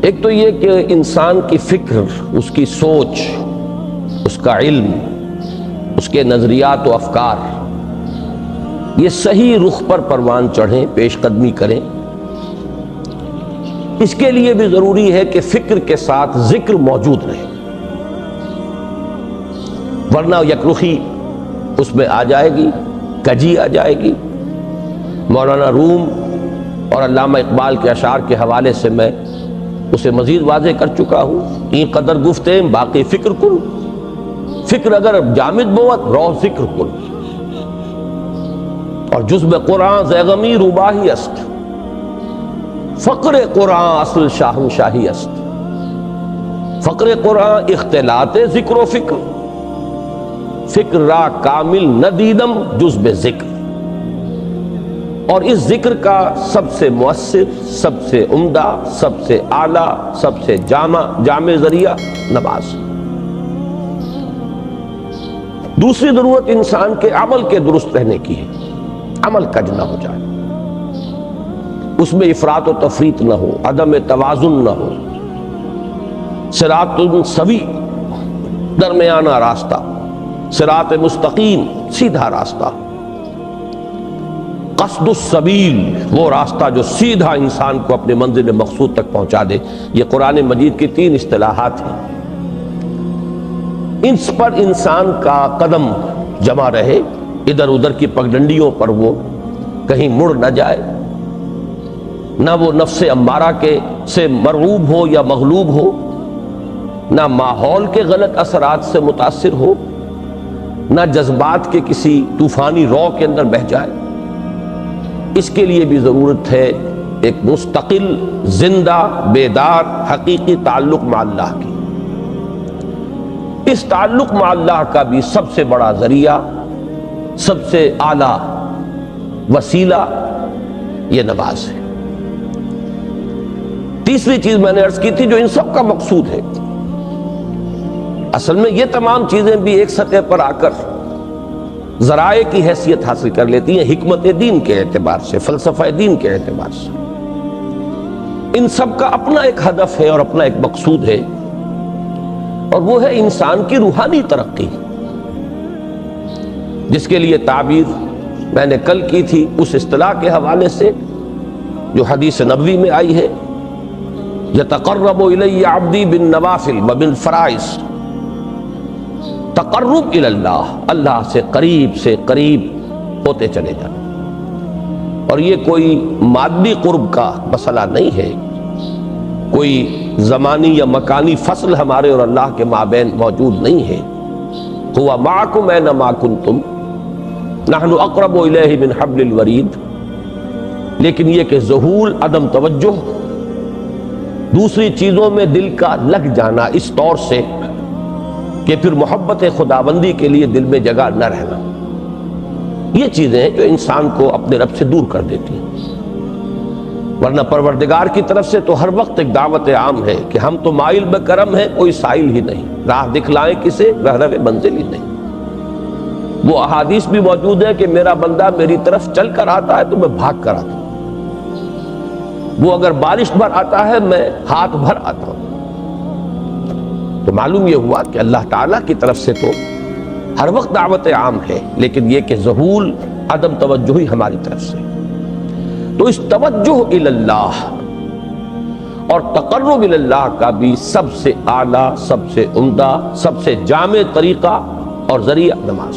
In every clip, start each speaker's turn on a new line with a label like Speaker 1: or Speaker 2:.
Speaker 1: ایک تو یہ کہ انسان کی فکر، اس کی سوچ، اس کا علم، اس کے نظریات و افکار یہ صحیح رخ پر پروان چڑھیں، پیش قدمی کریں۔ اس کے لیے بھی ضروری ہے کہ فکر کے ساتھ ذکر موجود رہے، ورنہ یکرخی اس میں آ جائے گی، کجی آ جائے گی۔ مولانا روم اور علامہ اقبال کے اشعار کے حوالے سے میں اسے مزید واضح کر چکا ہوں۔ این قدر گفتیم باقی فکر کن، فکر اگر جامد بود رو ذکر کن، اور جزب قرآن زیغمی روباہی است، فقر قرآن اصل شاہنشاہی است۔ فقر قرآن اختلاط ذکر و فکر، فکر را کامل ندیدم جزب ذکر۔ اور اس ذکر کا سب سے مؤثر، سب سے عمدہ، سب سے اعلیٰ، سب سے جامع ذریعہ نماز۔ دوسری ضرورت انسان کے عمل کے درست رہنے کی ہے، عمل کج نہ ہو جائے، اس میں افراط و تفریط نہ ہو، عدم توازن نہ ہو، صراط سوی درمیانہ راستہ، صراط مستقیم سیدھا راستہ، قصد السبیل وہ راستہ جو سیدھا انسان کو اپنے منزل مقصود تک پہنچا دے۔ یہ قرآن مجید کی 3 اصطلاحات ہیں، ان پر انسان کا قدم جمع رہے، ادھر ادھر کی پگڈنڈیوں پر وہ کہیں مڑ نہ جائے، نہ وہ نفس امارہ سے مرغوب ہو یا مغلوب ہو، نہ ماحول کے غلط اثرات سے متاثر ہو، نہ جذبات کے کسی طوفانی رو کے اندر بہہ جائے۔ اس کے لیے بھی ضرورت ہے ایک مستقل، زندہ، بیدار، حقیقی تعلق مع اللہ کی۔ اس تعلق مع اللہ کا بھی سب سے بڑا ذریعہ، سب سے اعلیٰ وسیلہ یہ نماز ہے۔ تیسری چیز میں نے عرض کی تھی جو ان سب کا مقصود ہے، اصل میں یہ تمام چیزیں بھی ایک سطح پر آ کر ذرائع کی حیثیت حاصل کر لیتی ہیں، حکمت دین کے اعتبار سے، فلسفہ دین کے اعتبار سے۔ ان سب کا اپنا ایک ہدف ہے اور اپنا ایک مقصود ہے، اور وہ ہے انسان کی روحانی ترقی، جس کے لیے تعبیر میں نے کل کی تھی اس اصطلاح کے حوالے سے جو حدیث نبوی میں آئی ہے، یتقرب الی عبدی بالنوافل وبالفرائض۔ تقرب الی اللہ، اللہ سے قریب ہوتے چلے جائیں، اور یہ کوئی مادی قرب کا مسئلہ نہیں ہے، کوئی زمانی یا مکانی فصل ہمارے اور اللہ کے مابین موجود نہیں ہے۔ هو معکم اینما کنتم نحن اقرب الیہ من حبل الورید۔ لیکن یہ کہ ذہول، عدم توجہ، دوسری چیزوں میں دل کا لگ جانا اس طور سے کہ پھر محبت خداوندی کے لیے دل میں جگہ نہ رہنا، یہ چیزیں ہیں جو انسان کو اپنے رب سے دور کر دیتی ہیں۔ ورنہ پروردگار کی طرف سے تو ہر وقت ایک دعوت عام ہے کہ ہم تو مائل بکرم ہیں، کوئی سائل ہی نہیں، راہ دکھلائیں کسے، رہرو منزل ہی نہیں۔ وہ احادیث بھی موجود ہے کہ میرا بندہ میری طرف چل کر آتا ہے تو میں بھاگ کر آتا ہوں، وہ اگر بارش بھر آتا ہے میں ہاتھ بھر آتا ہوں۔ تو معلوم یہ ہوا کہ اللہ تعالیٰ کی طرف سے تو ہر وقت دعوت عام ہے، لیکن یہ کہ ظہول، عدم توجہی ہماری طرف سے۔ تو اس توجہ الی اللہ اور تقرب الی اللہ کا بھی سب سے اعلیٰ، سب سے عمدہ، سب سے جامع طریقہ اور ذریعہ نماز۔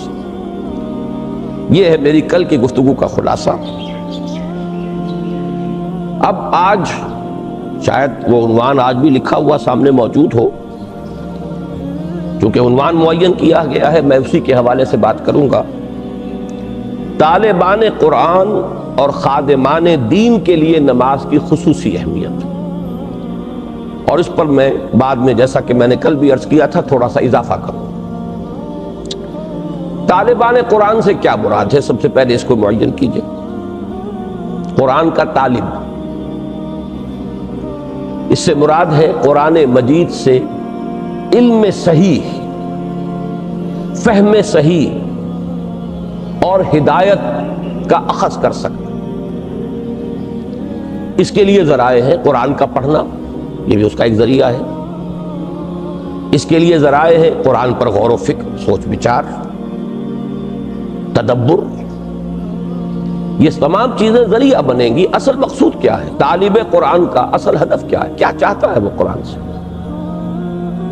Speaker 1: یہ ہے میری کل کی گفتگو کا خلاصہ۔ اب آج شاید وہ عنوان آج بھی لکھا ہوا سامنے موجود ہو، چونکہ عنوان معین کیا گیا ہے، میں اسی کے حوالے سے بات کروں گا۔ طالبان قرآن اور خادمان دین کے لیے نماز کی خصوصی اہمیت، اور اس پر میں بعد میں، جیسا کہ میں نے کل بھی عرض کیا تھا، تھوڑا سا اضافہ کروں۔ طالبان قرآن سے کیا مراد ہے؟ سب سے پہلے اس کو معین کیجئے۔ قرآن کا طالب، اس سے مراد ہے قرآن مجید سے علم صحیح، فہم صحیح اور ہدایت کا اخذ کر سکتا۔ اس کے لیے ذرائع ہیں قرآن کا پڑھنا، یہ بھی اس کا ایک ذریعہ ہے۔ اس کے لیے ذرائع ہے قرآن پر غور و فکر، سوچ بچار، تدبر، یہ تمام چیزیں ذریعہ بنیں گی۔ اصل مقصود کیا ہے؟ طالب قرآن کا اصل ہدف کیا ہے؟ کیا چاہتا ہے وہ قرآن سے؟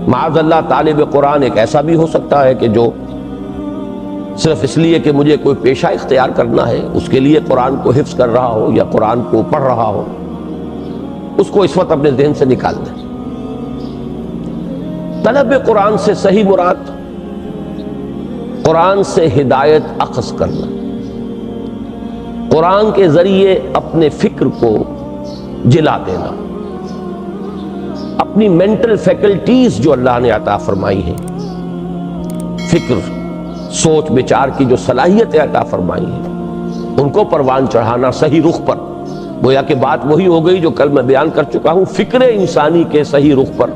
Speaker 1: معاذ اللہ طالب قرآن ایک ایسا بھی ہو سکتا ہے کہ جو صرف اس لیے کہ مجھے کوئی پیشہ اختیار کرنا ہے، اس کے لیے قرآن کو حفظ کر رہا ہو یا قرآن کو پڑھ رہا ہو، اس کو اس وقت اپنے ذہن سے نکال دیں۔ طلب قرآن سے صحیح مراد قرآن سے ہدایت اخذ کرنا، قرآن کے ذریعے اپنے فکر کو جلا دینا، اپنی مینٹل فیکلٹیز جو اللہ نے عطا فرمائی ہیں، فکر، سوچ بچار کی جو صلاحیتیں عطا فرمائی ہیں، ان کو پروان چڑھانا صحیح رخ پر۔ گویا کہ بات وہی ہو گئی جو کل میں بیان کر چکا ہوں، فکر انسانی کے صحیح رخ پر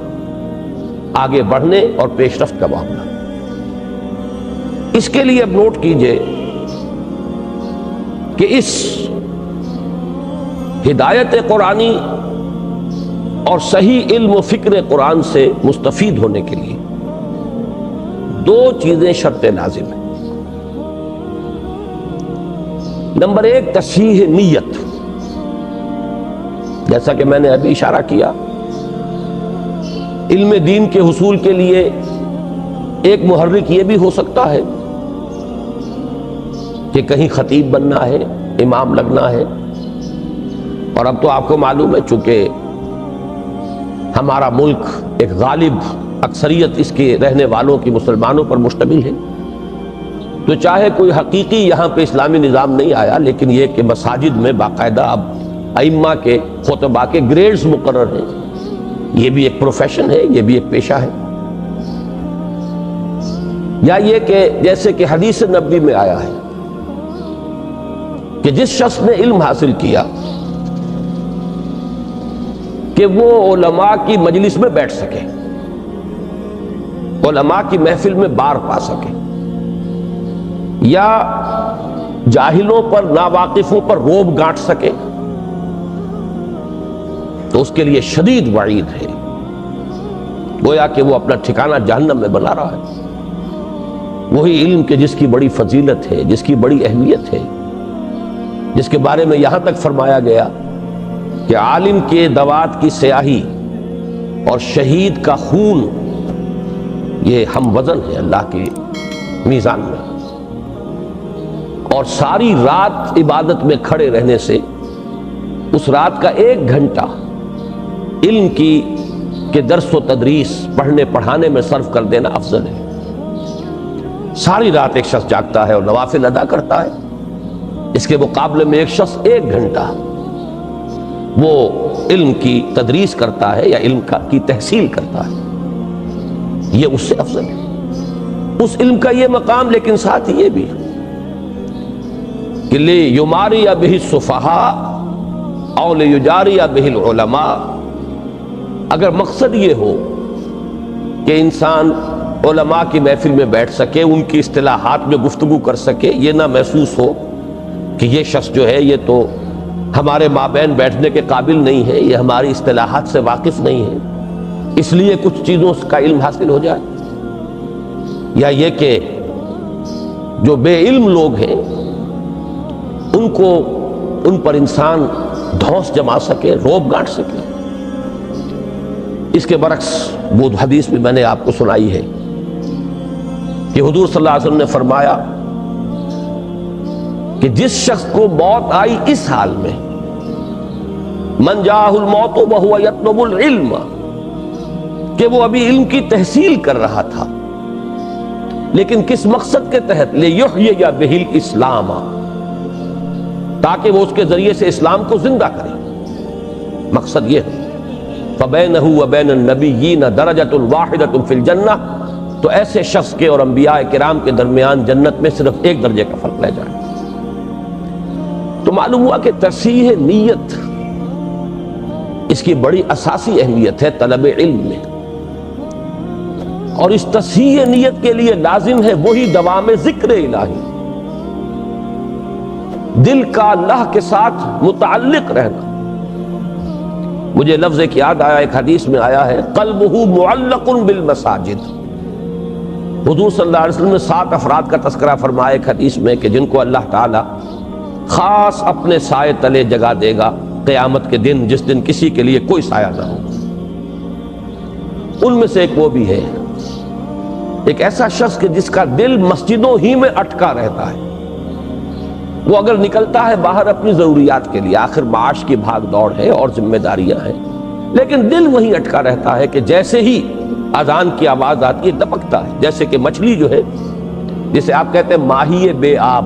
Speaker 1: آگے بڑھنے اور پیش رفت کا معاملہ۔ اس کے لیے اب نوٹ کیجئے کہ اس ہدایت قرآنی اور صحیح علم و فکر قرآن سے مستفید ہونے کے لیے دو چیزیں شرط لازم ہیں۔ نمبر ایک، تصحیح نیت، جیسا کہ میں نے ابھی اشارہ کیا، علم دین کے حصول کے لیے ایک محرک یہ بھی ہو سکتا ہے کہ کہیں خطیب بننا ہے، امام لگنا ہے، اور اب تو آپ کو معلوم ہے چونکہ ہمارا ملک ایک غالب اکثریت اس کے رہنے والوں کی مسلمانوں پر مشتمل ہے، تو چاہے کوئی حقیقی یہاں پہ اسلامی نظام نہیں آیا، لیکن یہ کہ مساجد میں باقاعدہ اب ائمہ کے خطباء کے گریڈز مقرر ہیں، یہ بھی ایک پروفیشن ہے، یہ بھی ایک پیشہ ہے۔ یا یہ کہ جیسے کہ حدیث نبوی میں آیا ہے کہ جس شخص نے علم حاصل کیا کہ وہ علماء کی مجلس میں بیٹھ سکے، علماء کی محفل میں بار پا سکے، یا جاہلوں پر، ناواقفوں پر روب گانٹ سکے، تو اس کے لیے شدید وعید ہے، گویا کہ وہ اپنا ٹھکانہ جہنم میں بنا رہا ہے۔ وہی علم کے جس کی بڑی فضیلت ہے، جس کی بڑی اہمیت ہے، جس کے بارے میں یہاں تک فرمایا گیا کہ عالم کے دوات کی سیاہی اور شہید کا خون یہ ہم وزن ہے اللہ کے میزان میں، اور ساری رات عبادت میں کھڑے رہنے سے اس رات کا 1 گھنٹہ علم کی کہ درس و تدریس، پڑھنے پڑھانے میں صرف کر دینا افضل ہے۔ ساری رات ایک شخص جاگتا ہے اور نوافل ادا کرتا ہے، اس کے مقابلے میں ایک شخص 1 گھنٹہ وہ علم کی تدریس کرتا ہے یا علم کی تحصیل کرتا ہے، یہ اس سے افضل ہے۔ اس علم کا یہ مقام، لیکن ساتھ ہی یہ بھی کہ لِیُمَارِیَ بِهِ السُّفَہَاءُ اَوْ لِیُجَارِیَ بِهِ الْعُلَمَاءُ، اگر مقصد یہ ہو کہ انسان علماء کی محفل میں بیٹھ سکے، ان کی اصطلاحات میں گفتگو کر سکے، یہ نہ محسوس ہو کہ یہ شخص جو ہے یہ تو ہمارے مابین بیٹھنے کے قابل نہیں ہے، یہ ہماری اصطلاحات سے واقف نہیں ہے، اس لیے کچھ چیزوں کا علم حاصل ہو جائے، یا یہ کہ جو بے علم لوگ ہیں ان پر انسان دھوس جما سکے، روب گانٹ سکے۔ اس کے برعکس وہ حدیث بھی میں نے آپ کو سنائی ہے کہ حضور صلی اللہ علیہ وسلم نے فرمایا کہ جس شخص کو موت آئی اس حال میں، من جاءہ الموت وہو یطلب العلم، کہ وہ ابھی علم کی تحصیل کر رہا تھا، لیکن کس مقصد کے تحت؟ لِیُحْیِیَ بِهِ الْإِسْلَامَ، تاکہ وہ اس کے ذریعے سے اسلام کو زندہ کرے، مقصد یہ ہے۔ فَبَيْنَهُ وَبَيْنَ النَّبِيِّينَ دَرَجَةٌ وَاحِدَةٌ فِي الْجَنَّةِ، تو ایسے شخص کے اور انبیاء کرام کے درمیان جنت میں صرف 1 درجے کا فرق رہ جائے۔ تو معلوم ہوا کہ تصحیح نیت اس کی بڑی اساسی اہمیت ہے طلب علم میں، اور اس تصحیح نیت کے لیے لازم ہے وہی دوام ذکر الہی، دل کا اللہ کے ساتھ متعلق رہنا، مجھے لفظ ایک یاد آیا، ایک حدیث میں آیا ہے قلبہ معلق بالمساجد۔ حضور صلی اللہ علیہ وسلم نے 7 افراد کا تذکرہ فرمایا ایک حدیث میں کہ جن کو اللہ تعالی خاص اپنے سائے تلے جگہ دے گا قیامت کے دن، جس دن کسی کے لیے کوئی سایہ نہ ہو۔ ان میں سے ایک وہ بھی ہے، ایک ایسا شخص کہ جس کا دل مسجدوں ہی میں اٹکا رہتا ہے۔ وہ اگر نکلتا ہے باہر اپنی ضروریات کے لیے، آخر معاش کی بھاگ دوڑ ہے اور ذمہ داریاں ہیں، لیکن دل وہیں اٹکا رہتا ہے کہ جیسے ہی اذان کی آواز آتی ہے دبکتا ہے، جیسے کہ مچھلی جو ہے، جسے آپ کہتے ہیں ماہی بے آب،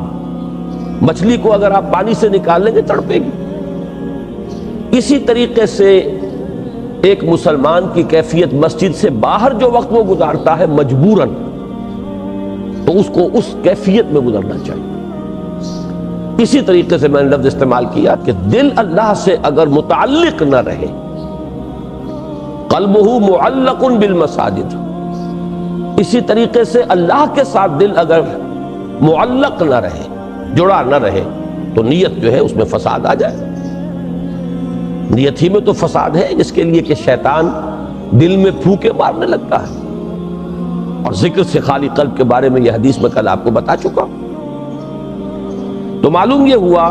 Speaker 1: مچھلی کو اگر آپ پانی سے نکال لیں گے تڑپے گی۔ اسی طریقے سے ایک مسلمان کی کیفیت مسجد سے باہر جو وقت وہ گزارتا ہے مجبوراً، تو اس کو اس کیفیت میں گزرنا چاہیے۔ اسی طریقے سے میں نے لفظ استعمال کیا کہ دل اللہ سے اگر متعلق نہ رہے، قلبہ معلق بالمساجد، اسی طریقے سے اللہ کے ساتھ دل اگر معلق نہ رہے، جڑا نہ رہے، تو نیت جو ہے اس میں فساد آ جائے۔ نیت ہی میں تو فساد ہے، جس کے لیے کہ شیطان دل میں پھونکے مارنے لگتا ہے، اور ذکر سے خالی قلب کے بارے میں یہ حدیث میں کل آپ کو بتا چکا ہوں۔ تو معلوم یہ ہوا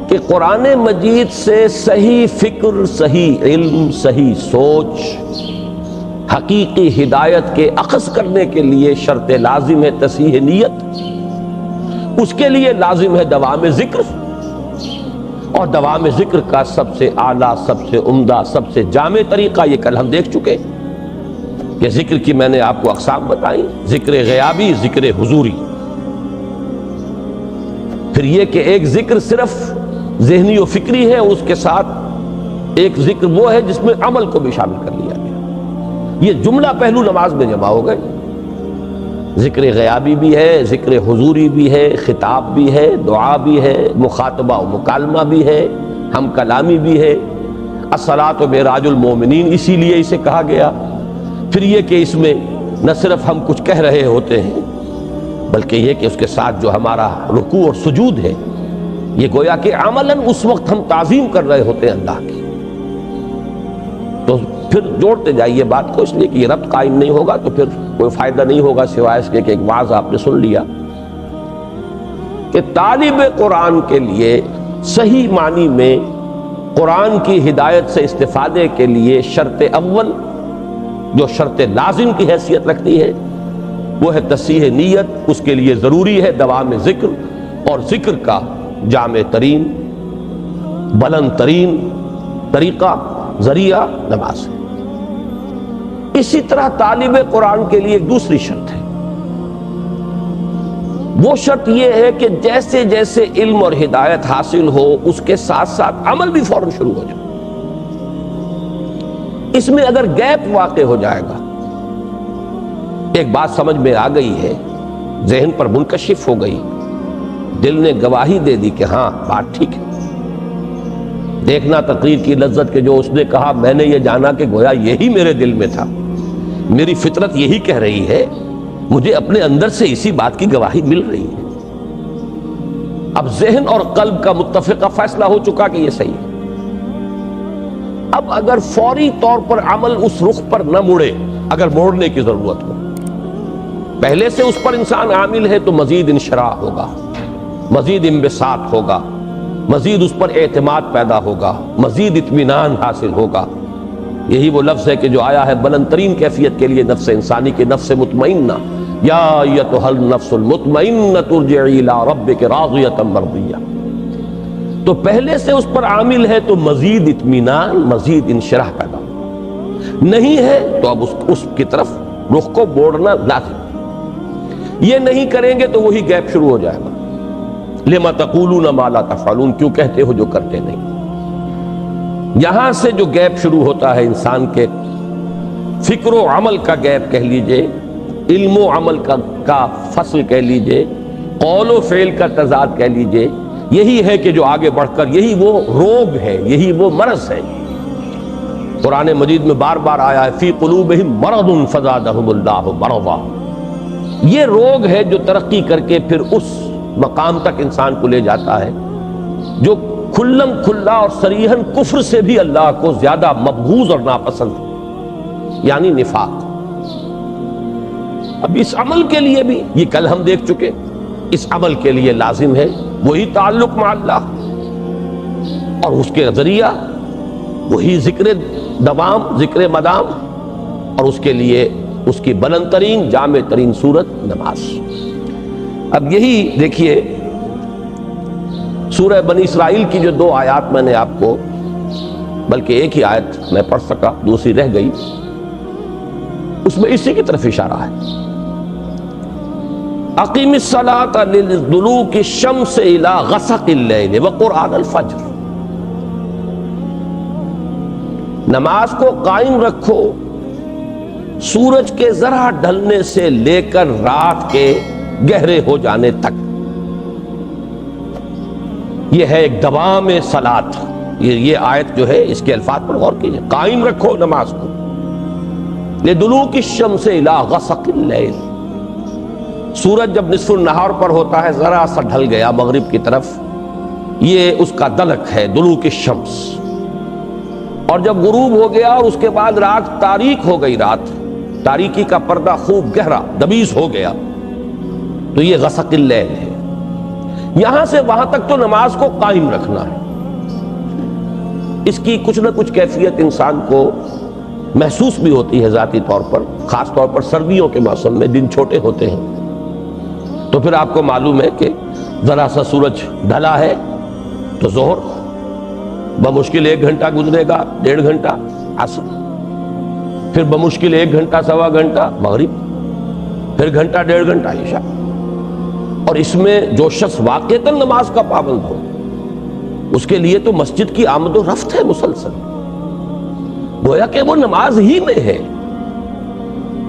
Speaker 1: کہ قرآن مجید سے صحیح فکر، صحیح علم، صحیح سوچ، حقیقی ہدایت کے اخذ کرنے کے لیے شرط لازم ہے تصحیح نیت، اس کے لیے لازم ہے دوام ذکر، اور دوام ذکر کا سب سے اعلیٰ، سب سے عمدہ، سب سے جامع طریقہ یہ کل ہم دیکھ چکے کہ ذکر کی میں نے آپ کو اقسام بتائی، ذکر غیابی، ذکر حضوری۔ پھر یہ کہ ایک ذکر صرف ذہنی و فکری ہے، اس کے ساتھ ایک ذکر وہ ہے جس میں عمل کو بھی شامل کر لیا گیا۔ یہ جملہ پہلو نماز میں جمع ہو گئے، ذکر غیابی بھی ہے، ذکر حضوری بھی ہے، خطاب بھی ہے، دعا بھی ہے، مخاطبہ و مکالمہ بھی ہے، ہم کلامی بھی ہے۔ الصلاۃ معراج المومنین اسی لیے اسے کہا گیا۔ پھر یہ کہ اس میں نہ صرف ہم کچھ کہہ رہے ہوتے ہیں، بلکہ یہ کہ اس کے ساتھ جو ہمارا رکوع اور سجود ہے، یہ گویا کہ عملاً اس وقت ہم تعظیم کر رہے ہوتے ہیں اللہ کی۔ تو پھر جوڑتے جائیے بات کو، اس لیے کہ یہ ربط قائم نہیں ہوگا تو پھر کوئی فائدہ نہیں ہوگا سوائے اس کے کہ ایک واعظ آپ نے سن لیا کہ طالب قرآن کے لیے صحیح معنی میں قرآن کی ہدایت سے استفادے کے لیے شرط اول جو شرط لازم کی حیثیت رکھتی ہے وہ ہے تصحیح نیت، اس کے لیے ضروری ہے دوام ذکر، اور ذکر کا جامع ترین، بلند ترین طریقہ، ذریعہ نماز ہے۔ اسی طرح طالب قرآن کے لیے ایک دوسری شرط ہے، وہ شرط یہ ہے کہ جیسے جیسے علم اور ہدایت حاصل ہو اس کے ساتھ ساتھ عمل بھی فوراً شروع ہو جائے۔ اس میں اگر گیپ واقع ہو جائے گا، ایک بات سمجھ میں آ گئی ہے، ذہن پر منکشف ہو گئی، دل نے گواہی دے دی کہ ہاں بات ٹھیک ہے، دیکھنا تقریر کی لذت کے جو اس نے کہا، میں نے یہ جانا کہ گویا یہی میرے دل میں تھا، میری فطرت یہی کہہ رہی ہے، مجھے اپنے اندر سے اسی بات کی گواہی مل رہی ہے۔ اب ذہن اور قلب کا متفقہ فیصلہ ہو چکا کہ یہ صحیح ہے۔ اب اگر فوری طور پر عمل اس رخ پر نہ مڑے، اگر موڑنے کی ضرورت ہو، پہلے سے اس پر انسان عامل ہے تو مزید انشراح ہوگا، مزید انبساط ہوگا، مزید اس پر اعتماد پیدا ہوگا، مزید اطمینان حاصل ہوگا۔ یہی وہ لفظ ہے کہ جو آیا ہے بلند ترین کیفیت کے لیے نفس انسانی کی، نفس مطمئنہ، یا ایتھا النفس المطمئنہ ارجعی الی ربک راضیۃ مرضیہ۔ تو پہلے سے اس پر عامل ہے تو مزید اطمینان، مزید انشراح پیدا ہوگا، نہیں ہے تو اب اس کی طرف رخ کو موڑنا لازم۔ یہ نہیں کریں گے تو وہی گیپ شروع ہو جائے گا، لما تقولون ما لا تفعلون، کیوں کہتے ہو جو کرتے نہیں۔ یہاں سے جو گیپ شروع ہوتا ہے انسان کے فکر و عمل کا گیپ کہہ لیجئے، علم و عمل کا فصل کہہ لیجئے، قول و فعل کا تضاد کہہ لیجئے، یہی ہے کہ جو آگے بڑھ کر یہی وہ روگ ہے، یہی وہ مرض ہے۔ قرآن مجید میں بار بار آیا ہے فی قلوبہم مرض فزادہم اللہ مرضا، یہ روگ ہے جو ترقی کر کے پھر اس مقام تک انسان کو لے جاتا ہے جو کھلم کھلا اور صریحاً کفر سے بھی اللہ کو زیادہ مبغوض اور ناپسند، یعنی نفاق۔ اب اس عمل کے لیے بھی، یہ کل ہم دیکھ چکے، اس عمل کے لیے لازم ہے وہی تعلق مع اللہ، اور اس کے ذریعہ وہی ذکر دوام، ذکر مدام، اور اس کے لیے اس کی بلند ترین جامع ترین صورت نماز۔ اب یہی دیکھیے سورہ بنی اسرائیل کی جو 2 آیات میں نے آپ کو، بلکہ ایک ہی آیت میں پڑھ سکا، دوسری رہ گئی، اس میں اسی کی طرف اشارہ ہے۔ اقیم الصلاۃ لدلوک الشمس الی غسق اللیل وقرآن الفجر، نماز کو قائم رکھو سورج کے ذرا ڈھلنے سے لے کر رات کے گہرے ہو جانے تک۔ یہ ہے ایک دوام صلاۃ، یہ آیت جو ہے اس کے الفاظ پر غور کیجئے، قائم رکھو نماز کو لدلوک الشمس الی غسق اللیل، سورج جب نصف النہار پر ہوتا ہے، ذرا سا ڈھل گیا مغرب کی طرف، یہ اس کا دلک ہے دلوک الشمس، اور جب غروب ہو گیا اور اس کے بعد رات تاریک ہو گئی، رات تاریکی کا پردہ خوب گہرا دبیز ہو گیا، تو یہ غسق اللیل ہے۔ یہاں سے وہاں تک تو نماز کو قائم رکھنا ہے، اس کی کچھ نہ کچھ کیفیت انسان کو محسوس بھی ہوتی ہے ذاتی طور پر، خاص طور پر سردیوں کے موسم میں دن چھوٹے ہوتے ہیں، تو پھر آپ کو معلوم ہے کہ ذرا سا سورج ڈھلا ہے تو ظہر بمشکل 1 گھنٹہ گزرے گا، 1.5 گھنٹہ عصر، پھر بمشکل 1 گھنٹہ سوا گھنٹہ مغرب، پھر گھنٹہ 1.5 گھنٹہ عشاء۔ اور اس میں جو شخص واقعتاً نماز کا پابند ہو، اس کے لیے تو مسجد کی آمد و رفت ہے مسلسل، گویا کہ وہ نماز ہی میں ہے۔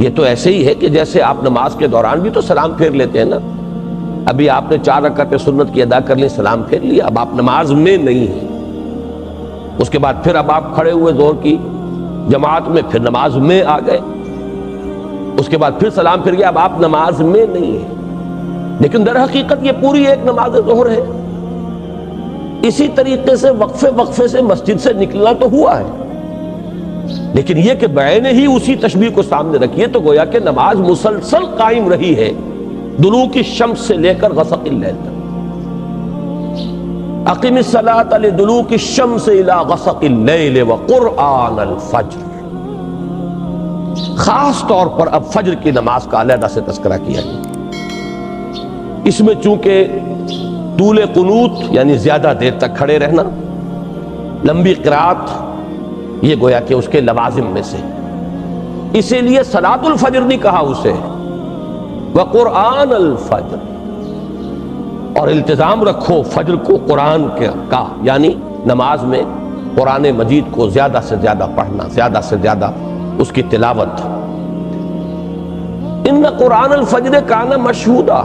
Speaker 1: یہ تو ایسے ہی ہے کہ جیسے آپ نماز کے دوران بھی تو سلام پھیر لیتے ہیں نا، ابھی آپ نے 4 رکعت سنت کی ادا کر لی، سلام پھیر لیا، اب آپ نماز میں نہیں ہیں، اس کے بعد پھر اب آپ کھڑے ہوئے ظہر کی جماعت میں، پھر نماز میں آ گئے، اس کے بعد پھر سلام پھر گیا، اب آپ نماز میں نہیں ہیں، لیکن در حقیقت یہ پوری ایک نماز ظہر ہے۔ اسی طریقے سے وقفے وقفے سے مسجد سے نکلنا تو ہوا ہے، لیکن یہ کہ بعین ہی اسی تشبیہ کو سامنے رکھیے تو گویا کہ نماز مسلسل قائم رہی ہے دلوک الشمس سے لے کر غسق اللیل تک۔ اقم الصلاۃ لدلوک الشمس الی غسق اللیل وقرآن الفجر، خاص طور پر اب فجر کی نماز کا علیحدہ سے تذکرہ کیا گیا۔ اس میں چونکہ طول قنوت یعنی زیادہ دیر تک کھڑے رہنا، لمبی قرات، یہ گویا کہ اس کے لوازم میں سے، اسی لیے صلاۃ الفجر نہیں کہا اسے، وقرآن الفجر، اور التزام رکھو فجر کو قرآن کا، یعنی نماز میں قرآن مجید کو زیادہ سے زیادہ پڑھنا، زیادہ سے زیادہ اس کی تلاوت۔ ان قرآن الفجر کان مشہودا،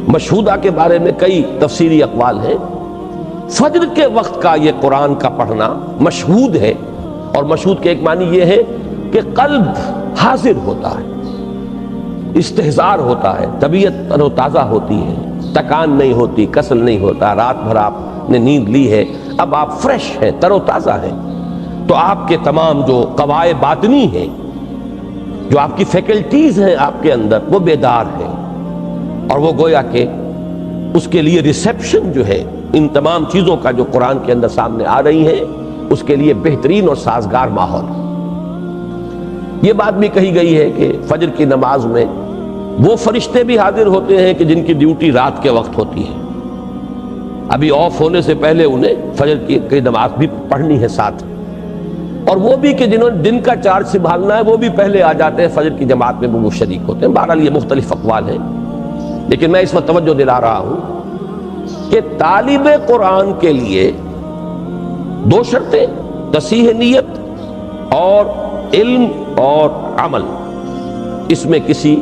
Speaker 1: مشہودہ کے بارے میں کئی تفسیری اقوال ہیں، فجر کے وقت کا یہ قرآن کا پڑھنا مشہود ہے، اور مشہود کے ایک معنی یہ ہے کہ قلب حاضر ہوتا ہے، استحضار ہوتا ہے، طبیعت تر و تازہ ہوتی ہے، تکان نہیں ہوتی، کسل نہیں ہوتا، رات بھر آپ نے نیند لی ہے، اب آپ فریش ہیں، تر و تازہ ہیں، تو آپ کے تمام جو قوائے باطنی ہیں، جو آپ کی فیکلٹیز ہیں آپ کے اندر، وہ بیدار ہیں، اور وہ گویا کہ اس کے لیے ریسیپشن جو ہے ان تمام چیزوں کا جو قرآن کے اندر سامنے آ رہی ہیں، اس کے لیے بہترین اور سازگار ماحول۔ یہ بات بھی کہی گئی ہے کہ فجر کی نماز میں وہ فرشتے بھی حاضر ہوتے ہیں کہ جن کی ڈیوٹی رات کے وقت ہوتی ہے، ابھی آف ہونے سے پہلے انہیں فجر کی نماز بھی پڑھنی ہے ساتھ، اور وہ بھی کہ جنہوں نے دن کا چارج سنبھالنا ہے وہ بھی پہلے آ جاتے ہیں، فجر کی جماعت میں وہ شریک ہوتے ہیں۔ بہرحال یہ مختلف اقوال ہیں، لیکن میں اس وقت توجہ دلا رہا ہوں کہ طالب قرآن کے لیے 2 شرطیں، تصحیح نیت اور علم اور عمل، اس میں کسی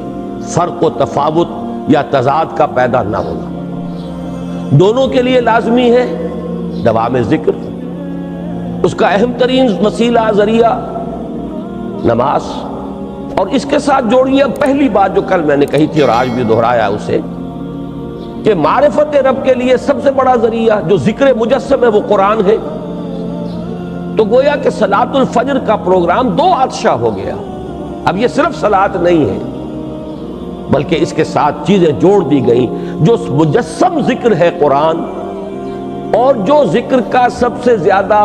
Speaker 1: فرق و تفاوت یا تضاد کا پیدا نہ ہونا، دونوں کے لیے لازمی ہے دوام ذکر، اس کا اہم ترین وسیلہ ذریعہ نماز، اور اس کے ساتھ جوڑیے پہلی بات جو کل میں نے کہی تھی اور آج بھی دہرایا اسے، کہ معرفت رب کے لیے سب سے بڑا ذریعہ جو ذکر مجسم ہے وہ قرآن ہے، تو گویا کہ صلاۃ الفجر کا پروگرام دو عطشہ ہو گیا۔ اب یہ صرف صلاۃ نہیں ہے بلکہ اس کے ساتھ چیزیں جوڑ دی گئیں، جو مجسم ذکر ہے قرآن، اور جو ذکر کا سب سے زیادہ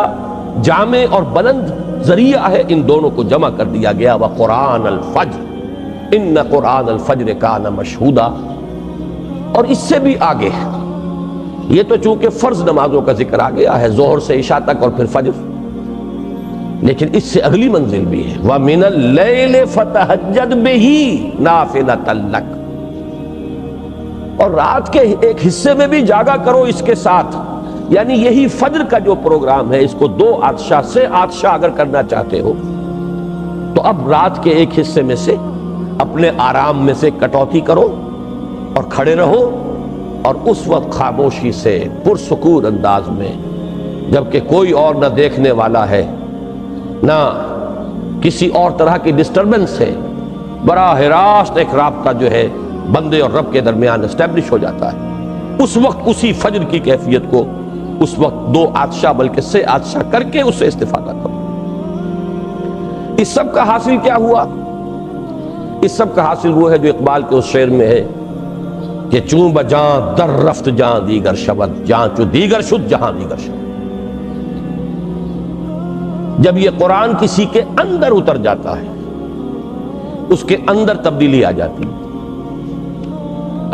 Speaker 1: جامع اور بلند ذریعہ ہے، ان دونوں کو جمع کر دیا گیا۔ وَقُرْآنَ الْفَجْرِ إِنَّ قُرْآنَ الْفَجْرِ كَانَ مَشْهُودًا۔ اور اس سے بھی آگے ہے، یہ تو چونکہ فرض نمازوں کا ذکر آ گیا ہے، ظہر سے عشاء تک اور پھر فجر، لیکن اس سے اگلی منزل بھی ہے، وَمِنَ اللَّيْلِ فَتَهَجَّدْ بِهِ نَافِلَةً لَكَ، اور رات کے ایک حصے میں بھی جاگا کرو اس کے ساتھ، یعنی یہی فجر کا جو پروگرام ہے، اس کو دو عطشہ سے عطشہ اگر کرنا چاہتے ہو تو اب رات کے ایک حصے میں سے اپنے آرام میں سے کٹوتی کرو اور کھڑے رہو، اور اس وقت خاموشی سے پرسکون انداز میں، جبکہ کوئی اور نہ دیکھنے والا ہے نہ کسی اور طرح کی ڈسٹربنس ہے، براہ راست ایک رابطہ جو ہے بندے اور رب کے درمیان اسٹیبلش ہو جاتا ہے، اس وقت اسی فجر کی کیفیت کو اس وقت دو عطشہ بلکہ سے عطشہ کر کے اس سے استفادہ کرو۔ اس سب کا حاصل کیا ہوا؟ اس سب کا حاصل وہ ہے جو اقبال کے اس شعر میں ہے کہ چوں بجاں در رفت جہاں دیگر شود، جہاں چو دیگر شد جہاں دیگر شود۔ جب یہ قرآن کسی کے اندر اتر جاتا ہے، اس کے اندر تبدیلی آ جاتی ہے،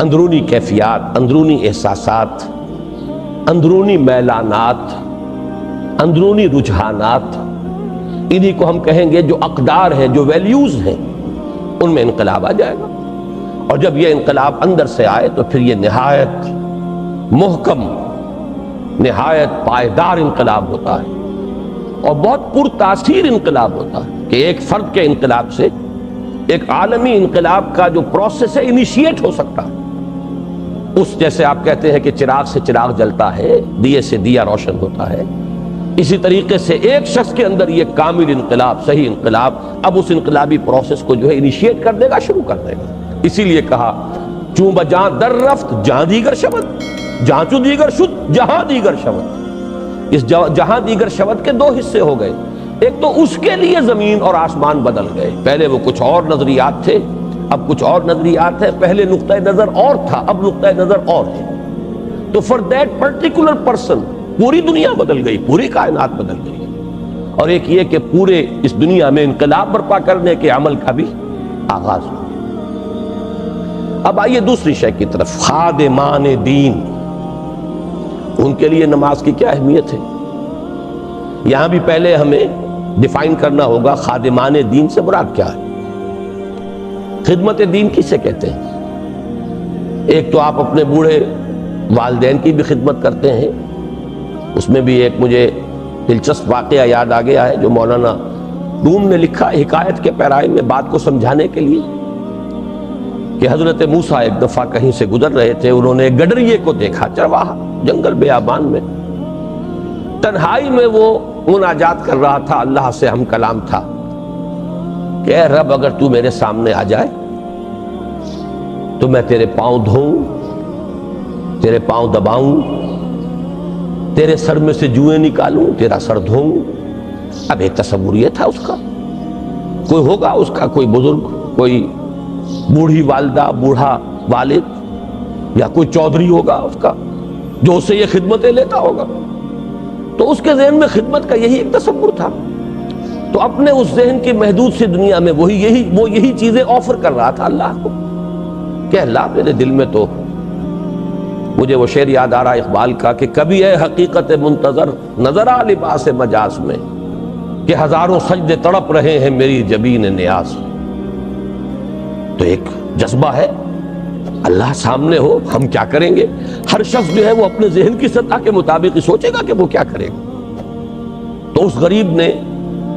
Speaker 1: اندرونی کیفیات، اندرونی احساسات، اندرونی میلانات، اندرونی رجحانات، انہی کو ہم کہیں گے جو اقدار ہیں، جو ویلیوز ہیں، ان میں انقلاب آ جائے گا۔ اور جب یہ انقلاب اندر سے آئے تو پھر یہ نہایت محکم، نہایت پائیدار انقلاب ہوتا ہے، اور بہت پرتاثیر انقلاب ہوتا ہے کہ ایک فرد کے انقلاب سے ایک عالمی انقلاب کا جو پروسیس ہے انیشیٹ ہو سکتا ہے۔ اس جیسے آپ کہتے ہیں کہ چراغ سے چراغ جلتا ہے، دیے سے دیا روشن ہوتا ہے، اسی طریقے سے ایک شخص کے اندر یہ کامل انقلاب، صحیح انقلاب، اب اس انقلابی پروسیس کو جو ہے انیشیٹ کر دے گا، شروع کر دے گا۔ اسی لیے کہا چوں بجاں در رفت جہاں دیگر شود، جہاں چو دیگر شد جہاں دیگر شود۔ اس جہاں دیگر شود کے دو حصے ہو گئے، ایک تو اس کے لیے زمین اور آسمان بدل گئے، پہلے وہ کچھ اور نظریات تھے، اب کچھ اور نظریات ہیں، پہلے نقطہ نظر اور تھا، اب نقطہ نظر اور ہے، تو فار دیٹ پرٹیکولر پرسن پوری دنیا بدل گئی، پوری کائنات بدل گئی۔ اور ایک یہ کہ پورے اس دنیا میں انقلاب برپا کرنے کے عمل کا بھی آغاز ہو۔ اب آئیے دوسری شے کی طرف، خادمان دین، ان کے لیے نماز کی کیا اہمیت ہے؟ یہاں بھی پہلے ہمیں ڈیفائن کرنا ہوگا خادمان دین سے مراد کیا ہے۔ خدمت دین کسے کہتے ہیں؟ ایک تو آپ اپنے بوڑھے والدین کی بھی خدمت کرتے ہیں، اس میں بھی ایک مجھے دلچسپ واقعہ یاد آ گیا ہے جو مولانا روم نے لکھا حکایت کے پیرائے میں بات کو سمجھانے کے لیے، کہ حضرت موسیٰ ایک دفعہ کہیں سے گزر رہے تھے، انہوں نے گڈریے کو دیکھا، چرواہا جنگل بیابان میں، تنہائی میں وہ مناجات کر رہا تھا، اللہ سے ہم کلام تھا کہ اے رب اگر تو میرے سامنے آ جائے تو میں تیرے پاؤں دھوؤں، تیرے پاؤں دباؤں، تیرے سر میں سے جوئیں نکالوں، تیرا سر دھوؤں۔ اب ایک تصور یہ تھا اس کا، کوئی ہوگا اس کا کوئی بزرگ، کوئی بوڑھی والدہ، بوڑھا والد، یا کوئی چودھری ہوگا اس کا جو اسے یہ خدمتیں لیتا ہوگا، تو اس کے ذہن میں خدمت کا یہی ایک تصور تھا، تو اپنے اس ذہن کی محدود سی دنیا میں وہ یہی چیزیں آفر کر رہا تھا اللہ کو، کہ اللہ میرے دل میں تو مجھے وہ شعر یاد آ رہا اقبال کا کہ کبھی ہے حقیقت منتظر نظر آ لباس مجاز میں، کہ ہزاروں سجدے تڑپ رہے ہیں میری جبین نیاز میں۔ تو ایک جذبہ ہے، اللہ سامنے ہو ہم کیا کریں گے؟ ہر شخص جو ہے وہ اپنے ذہن کی سطح کے مطابق ہی سوچے گا کہ وہ کیا کرے گا۔ تو اس غریب نے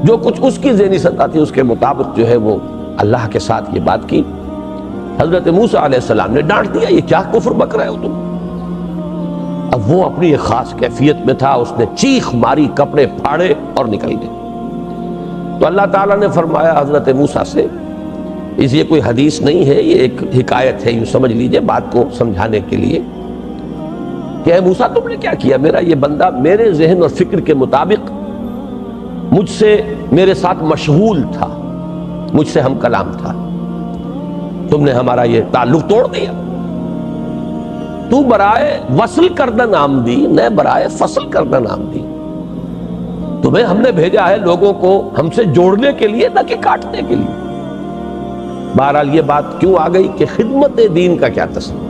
Speaker 1: جو کچھ اس کی ذہنی سطح تھی اس کے مطابق جو ہے وہ اللہ کے ساتھ یہ بات کی۔ حضرت موسیٰ علیہ السلام نے ڈانٹ دیا، یہ کیا کفر بک رہے ہو تم؟ اب وہ اپنی ایک خاص کیفیت میں تھا، اس نے چیخ ماری، کپڑے پھاڑے اور نکل گئے۔ تو اللہ تعالیٰ نے فرمایا حضرت موسیٰ سے، اس یہ کوئی حدیث نہیں ہے، یہ ایک حکایت ہے، یوں سمجھ لیجئے بات کو سمجھانے کے لیے، کہ اے موسیٰ تم نے کیا کیا؟ میرا یہ بندہ میرے ذہن اور فکر کے مطابق مجھ سے میرے ساتھ مشغول تھا، مجھ سے ہم کلام تھا، تم نے ہمارا یہ تعلق توڑ دیا۔ تو برائے وصل کردن آمدی نہ برائے فصل کردن آمدی، تمہیں ہم نے بھیجا ہے لوگوں کو ہم سے جوڑنے کے لیے، نہ کہ کاٹنے کے لیے۔ بہرحال یہ بات کیوں آ گئی کہ خدمت دین کا کیا تصور،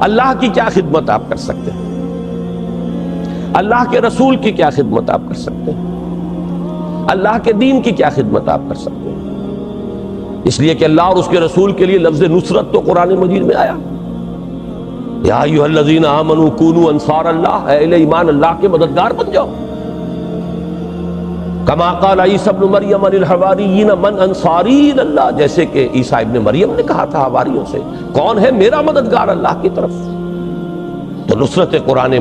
Speaker 1: اللہ کی کیا خدمت آپ کر سکتے ہیں، اللہ کے رسول کی کیا خدمت آپ کر سکتے ہیں، اللہ کے دین کی کیا خدمت آپ کر سکتے ہیں؟ اس لیے کہ اللہ اور اس کے رسول کے لیے لفظ نصرت تو قرآن مجید میں آیا، یا ایھا الذین آمنوا کونوا انصار اللہ، اے اہل ایمان اللہ کے مددگار بن جاؤ۔ کما قال عیسی ابن مریم للحواریین من انصاری اللہ، جیسے کہ عیسیٰ ابن مریم نے کہا تھا حواریوں سے کون ہے میرا مددگار اللہ کی طرف۔ تو نصرت قرآن،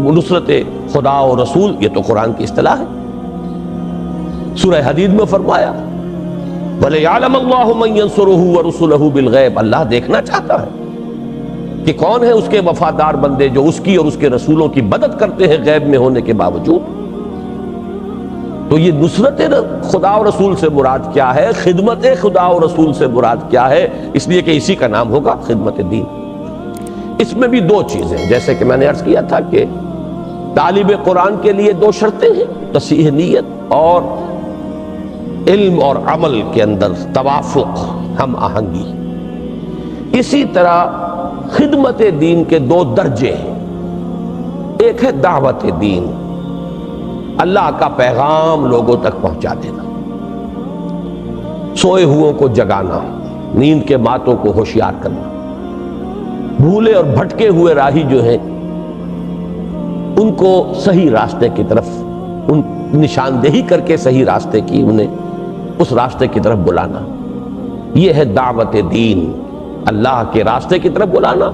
Speaker 1: نصرت خدا و رسول، یہ تو قرآن کی اصطلاح ہے۔ سورہ حدید میں فرمایا وَلِيَعْلَمَ اللَّهُ مَن يَنصُرُهُ وَرُسُلَهُ بِالْغَيْبِ، اللہ دیکھنا چاہتا ہے کہ کون ہے اس کے وفادار بندے جو اس کی اور اس کے رسولوں کی مدد کرتے ہیں غیب میں ہونے کے باوجود۔ تو یہ نصرت خدا و رسول سے مراد کیا ہے، خدمت خدا و رسول سے مراد کیا ہے؟ اس لیے کہ اسی کا نام ہوگا خدمت دین۔ اس میں بھی دو چیزیں، جیسے کہ میں نے عرض کیا تھا کہ طالب قرآن کے لیے دو شرطیں ہیں، تصحیح نیت اور علم اور عمل کے اندر توافق، ہم آہنگی۔ اسی طرح خدمت دین کے دو درجے ہیں، ایک ہے دعوت دین، اللہ کا پیغام لوگوں تک پہنچا دینا، سوئے ہوئوں کو جگانا، نیند کے ماتوں کو ہوشیار کرنا، بھولے اور بھٹکے ہوئے راہی جو ہیں ان کو صحیح راستے کی طرف، ان نشاندہی کر کے صحیح راستے کی، انہیں اس راستے کی طرف بلانا، یہ ہے دعوت دین، اللہ کے راستے کی طرف بلانا۔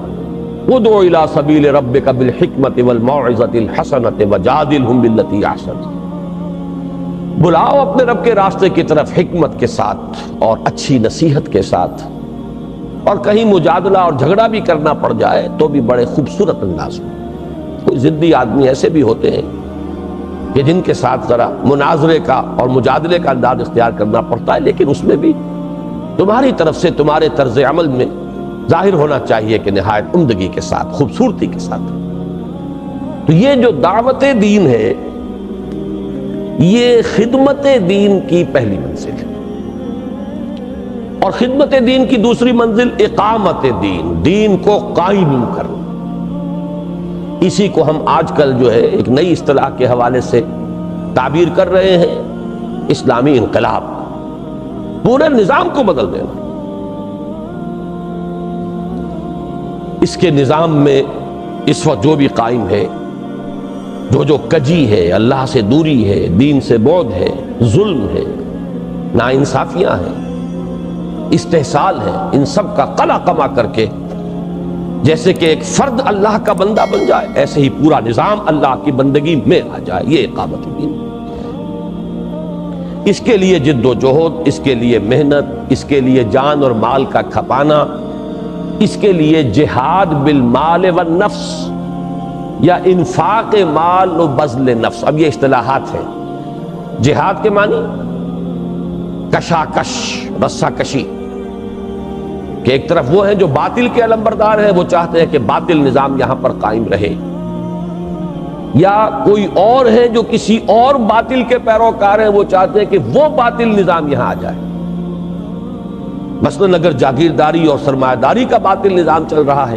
Speaker 1: ادع الی سبیل ربک بالحکمت والموعظۃ الحسنۃ وجادلھم باللتی احسن، بلاؤ اپنے رب کے راستے کی طرف حکمت کے ساتھ اور اچھی نصیحت کے ساتھ، اور کہیں مجادلہ اور جھگڑا بھی کرنا پڑ جائے تو بھی بڑے خوبصورت انداز میں۔ کوئی ضدی آدمی ایسے بھی ہوتے ہیں کہ جن کے ساتھ ذرا مناظرے کا اور مجادلے کا انداز اختیار کرنا پڑتا ہے، لیکن اس میں بھی تمہاری طرف سے تمہارے طرز عمل میں ظاہر ہونا چاہیے کہ نہایت عمدگی کے ساتھ، خوبصورتی کے ساتھ۔ تو یہ جو دعوت دین ہے یہ خدمت دین کی پہلی منزل ہے، اور خدمت دین کی دوسری منزل اقامت دین، دین کو قائم کرنا۔ اسی کو ہم آج کل جو ہے ایک نئی اصطلاح کے حوالے سے تعبیر کر رہے ہیں، اسلامی انقلاب، پورے نظام کو بدل دینا۔ اس کے نظام میں اس وقت جو بھی قائم ہے، جو کجی ہے، اللہ سے دوری ہے، دین سے بعد ہے، ظلم ہے، ناانصافیاں ہیں، استحصال ہے، ان سب کا قلع کما کر کے جیسے کہ ایک فرد اللہ کا بندہ بن جائے، ایسے ہی پورا نظام اللہ کی بندگی میں آ جائے، یہ اقامت دین۔ اس کے لیے جد و جہد، اس کے لیے محنت، اس کے لیے جان اور مال کا کھپانا، اس کے لیے جہاد بالمال والنفس یا انفاق مال و بذل نفس۔ اب یہ اصطلاحات ہیں۔ جہاد کے معنی کشاکش، رسہ کشی، کہ ایک طرف وہ ہیں جو باطل کے علمبردار ہیں، وہ چاہتے ہیں کہ باطل نظام یہاں پر قائم رہے، یا کوئی اور ہے جو کسی اور باطل کے پیروکار ہیں، وہ چاہتے ہیں کہ وہ باطل نظام یہاں آ جائے۔ مثلاً اگر جاگیرداری اور سرمایہ داری کا باطل نظام چل رہا ہے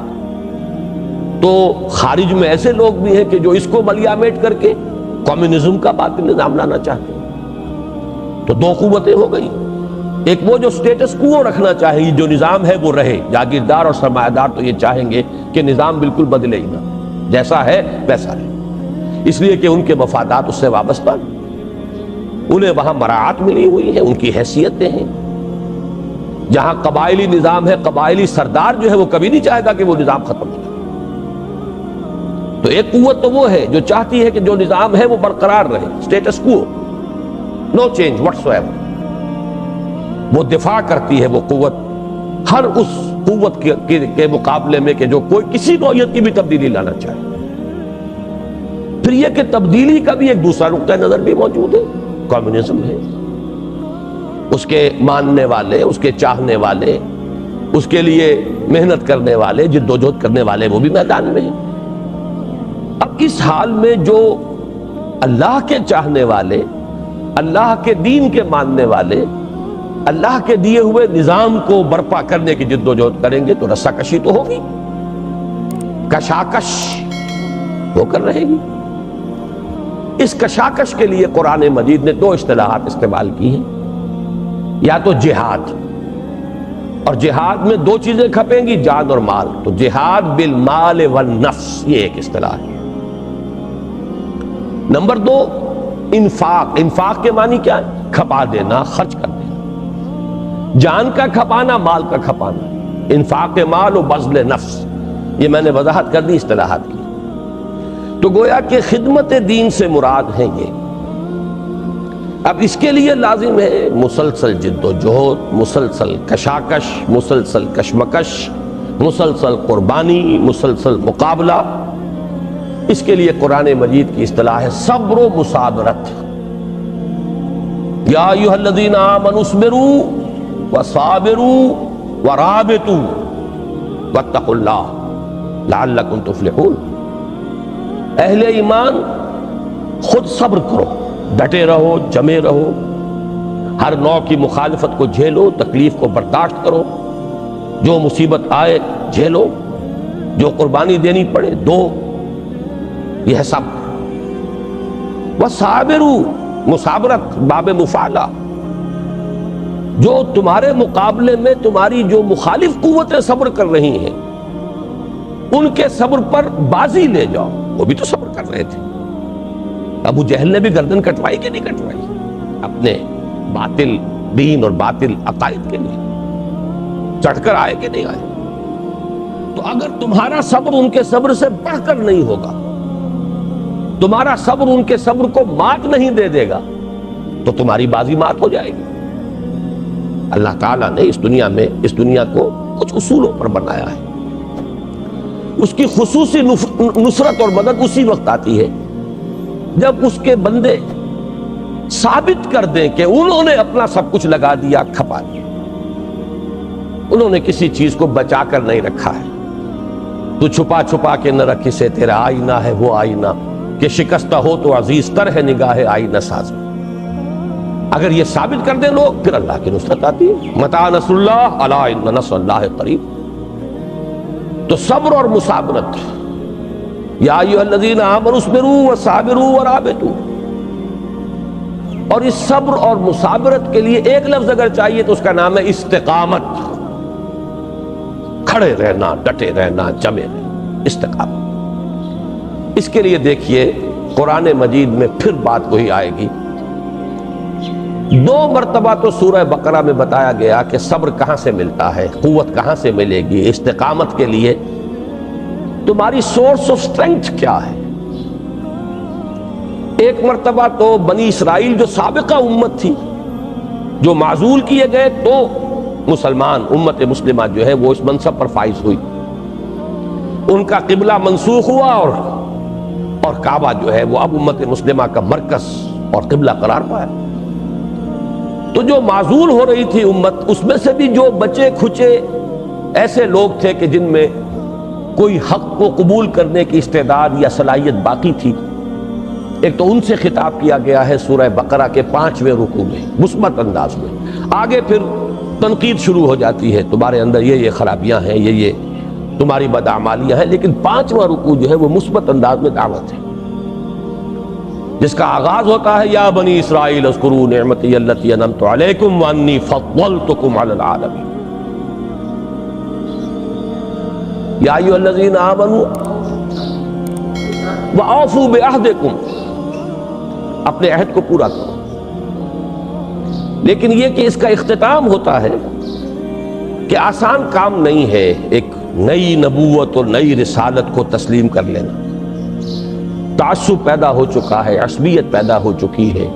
Speaker 1: تو خارج میں ایسے لوگ بھی ہیں کہ جو اس کو ملیامیٹ کر کے کمیونزم کا باطل نظام لانا چاہتے ہیں۔ تو دو قوتیں ہو گئی، ایک وہ جو سٹیٹس کو رکھنا چاہے گی، جو نظام ہے وہ رہے، جاگیردار اور سرمایہ دار تو یہ چاہیں گے کہ نظام بالکل بدلے ہی نہ، جیسا ہے ویسا رہے، اس لیے کہ ان کے مفادات اس سے وابستہ ہیں، انہیں وہاں مراعات ملی ہوئی ہے، ان کی حیثیتیں ہیں۔ جہاں قبائلی نظام ہے، قبائلی سردار جو ہے وہ کبھی نہیں چاہے گا کہ وہ نظام ختم ہو جائے۔ تو ایک قوت تو وہ ہے جو چاہتی ہے کہ جو نظام ہے وہ برقرار رہے، سٹیٹس کو، نو چینج واٹس ایور۔ وہ دفاع کرتی ہے وہ قوت ہر اس قوت کے مقابلے میں کہ جو کوئی کسی نوعیت کی بھی تبدیلی لانا چاہے. پھر یہ کہ تبدیلی کا بھی ایک دوسرا نقطہ نظر بھی موجود ہے، کمیونزم ہے. اس کے ماننے والے، اس کے چاہنے والے، اس کے لیے محنت کرنے والے، جد و جہد کرنے والے وہ بھی میدان میں ہیں. اب اس حال میں جو اللہ کے چاہنے والے، اللہ کے دین کے ماننے والے، اللہ کے دیے ہوئے نظام کو برپا کرنے کی جد و جہد کریں گے تو رسا کشی تو ہوگی، کشاکش ہو کر رہے گی. اس کشاکش کے لیے قرآن مجید نے دو اصطلاحات استعمال کی ہیں. یا تو جہاد، اور جہاد میں دو چیزیں کھپیں گی، جان اور مال. تو جہاد بالمال والنفس، یہ ایک اصطلاح ہے. نمبر دو انفاق. انفاق کے معنی کیا ہے؟ کھپا دینا، خرچ کر دینا، جان کا کھپانا، مال کا کھپانا. انفاق مال و بذل نفس، یہ میں نے وضاحت کر دی اصطلاحات کی. تو گویا کہ خدمت دین سے مراد ہیں یہ. اب اس کے لیے لازم ہے مسلسل جد و جہد، مسلسل کشاکش، مسلسل کشمکش، مسلسل قربانی، مسلسل مقابلہ. اس کے لیے قرآن مجید کی اصطلاح ہے صبر و مصابرت. یا ایھا الذین آمنوا اصبروا وصابروا ورابطوا واتقوا اللہ لعلکم تفلحون. اہل ایمان خود صبر کرو، ڈٹے رہو، جمے رہو، ہر نوع کی مخالفت کو جھیلو، تکلیف کو برداشت کرو، جو مصیبت آئے جھیلو، جو قربانی دینی پڑے دو. یہ ہے صبر. وصابروا، مصابرت باب مفعلہ، جو تمہارے مقابلے میں تمہاری جو مخالف قوتیں صبر کر رہی ہیں ان کے صبر پر بازی لے جاؤ. وہ بھی تو صبر کر رہے تھے. ابو جہل نے بھی گردن کٹوائی کہ نہیں کٹوائی اپنے باطل دین اور باطل عقائد کے لیے؟ چڑھ کر آئے کہ نہیں آئے؟ تو اگر تمہارا صبر ان کے صبر سے بڑھ کر نہیں ہوگا، تمہارا صبر ان کے صبر کو مات نہیں دے دے گا، تو تمہاری بازی مات ہو جائے گی. اللہ تعالیٰ نے اس دنیا کو کچھ اصولوں پر بنایا ہے. اس کی خصوصی نصرت اور مدد اسی وقت آتی ہے جب اس کے بندے ثابت کر دیں کہ انہوں نے اپنا سب کچھ لگا دیا، کھپا دیا. انہوں نے کسی چیز کو بچا کر نہیں رکھا ہے. تو چھپا چھپا کے نہ رکھ سے تیرا آئینہ ہے وہ آئینہ کہ شکستہ ہو تو عزیز تر ہے نگاہ آئینہ ساز. اگر یہ ثابت کر دیں لوگ، پھر اللہ کی نصرت آتی ہے. متى نصر اللہ الا ان نصر اللہ قریب. تو صبر اور مصابرت، یا ایھا الذین آمنوا اصبروا وصابروا ورابطوا. اور اس صبر اور مصابرت کے لیے ایک لفظ اگر چاہیے تو اس کا نام ہے استقامت. کھڑے رہنا، ڈٹے رہنا، جمے رہنا، استقامت. اس کے لیے دیکھیے قرآن مجید میں پھر بات وہی آئے گی. دو مرتبہ تو سورہ بقرہ میں بتایا گیا کہ صبر کہاں سے ملتا ہے، قوت کہاں سے ملے گی. استقامت کے لیے تمہاری سورس آف اسٹرینتھ کیا ہے. ایک مرتبہ تو بنی اسرائیل جو سابقہ امت تھی، جو معزول کیے گئے، تو مسلمان امت مسلمہ جو ہے وہ اس منصب پر فائز ہوئی. ان کا قبلہ منسوخ ہوا اور کعبہ جو ہے وہ اب امت مسلمہ کا مرکز اور قبلہ قرار پایا. تو جو معزول ہو رہی تھی امت، اس میں سے بھی جو بچے کھچے ایسے لوگ تھے کہ جن میں کوئی حق کو قبول کرنے کی استعداد یا صلاحیت باقی تھی، ایک تو ان سے خطاب کیا گیا ہے سورہ بقرہ کے 5ویں رکوع میں مثبت انداز میں. آگے پھر تنقید شروع ہو جاتی ہے، تمہارے اندر یہ خرابیاں ہیں، یہ تمہاری بدعمالیاں ہیں. لیکن 5واں رکوع جو ہے وہ مثبت انداز میں دعوت ہے، جس کا آغاز ہوتا ہے یا بنی اسرائیل اذکروا نعمتی التی انعمت علیکم وانی فضلتکم علی العالمین. یا ایھا الذین آمنوا وأوفوا بعہدکم، اپنے عہد کو پورا کرو. لیکن یہ کہ اس کا اختتام ہوتا ہے کہ آسان کام نہیں ہے ایک نئی نبوت اور نئی رسالت کو تسلیم کر لینا. تعصب پیدا ہو چکا ہے، عصبیت پیدا ہو چکی ہے،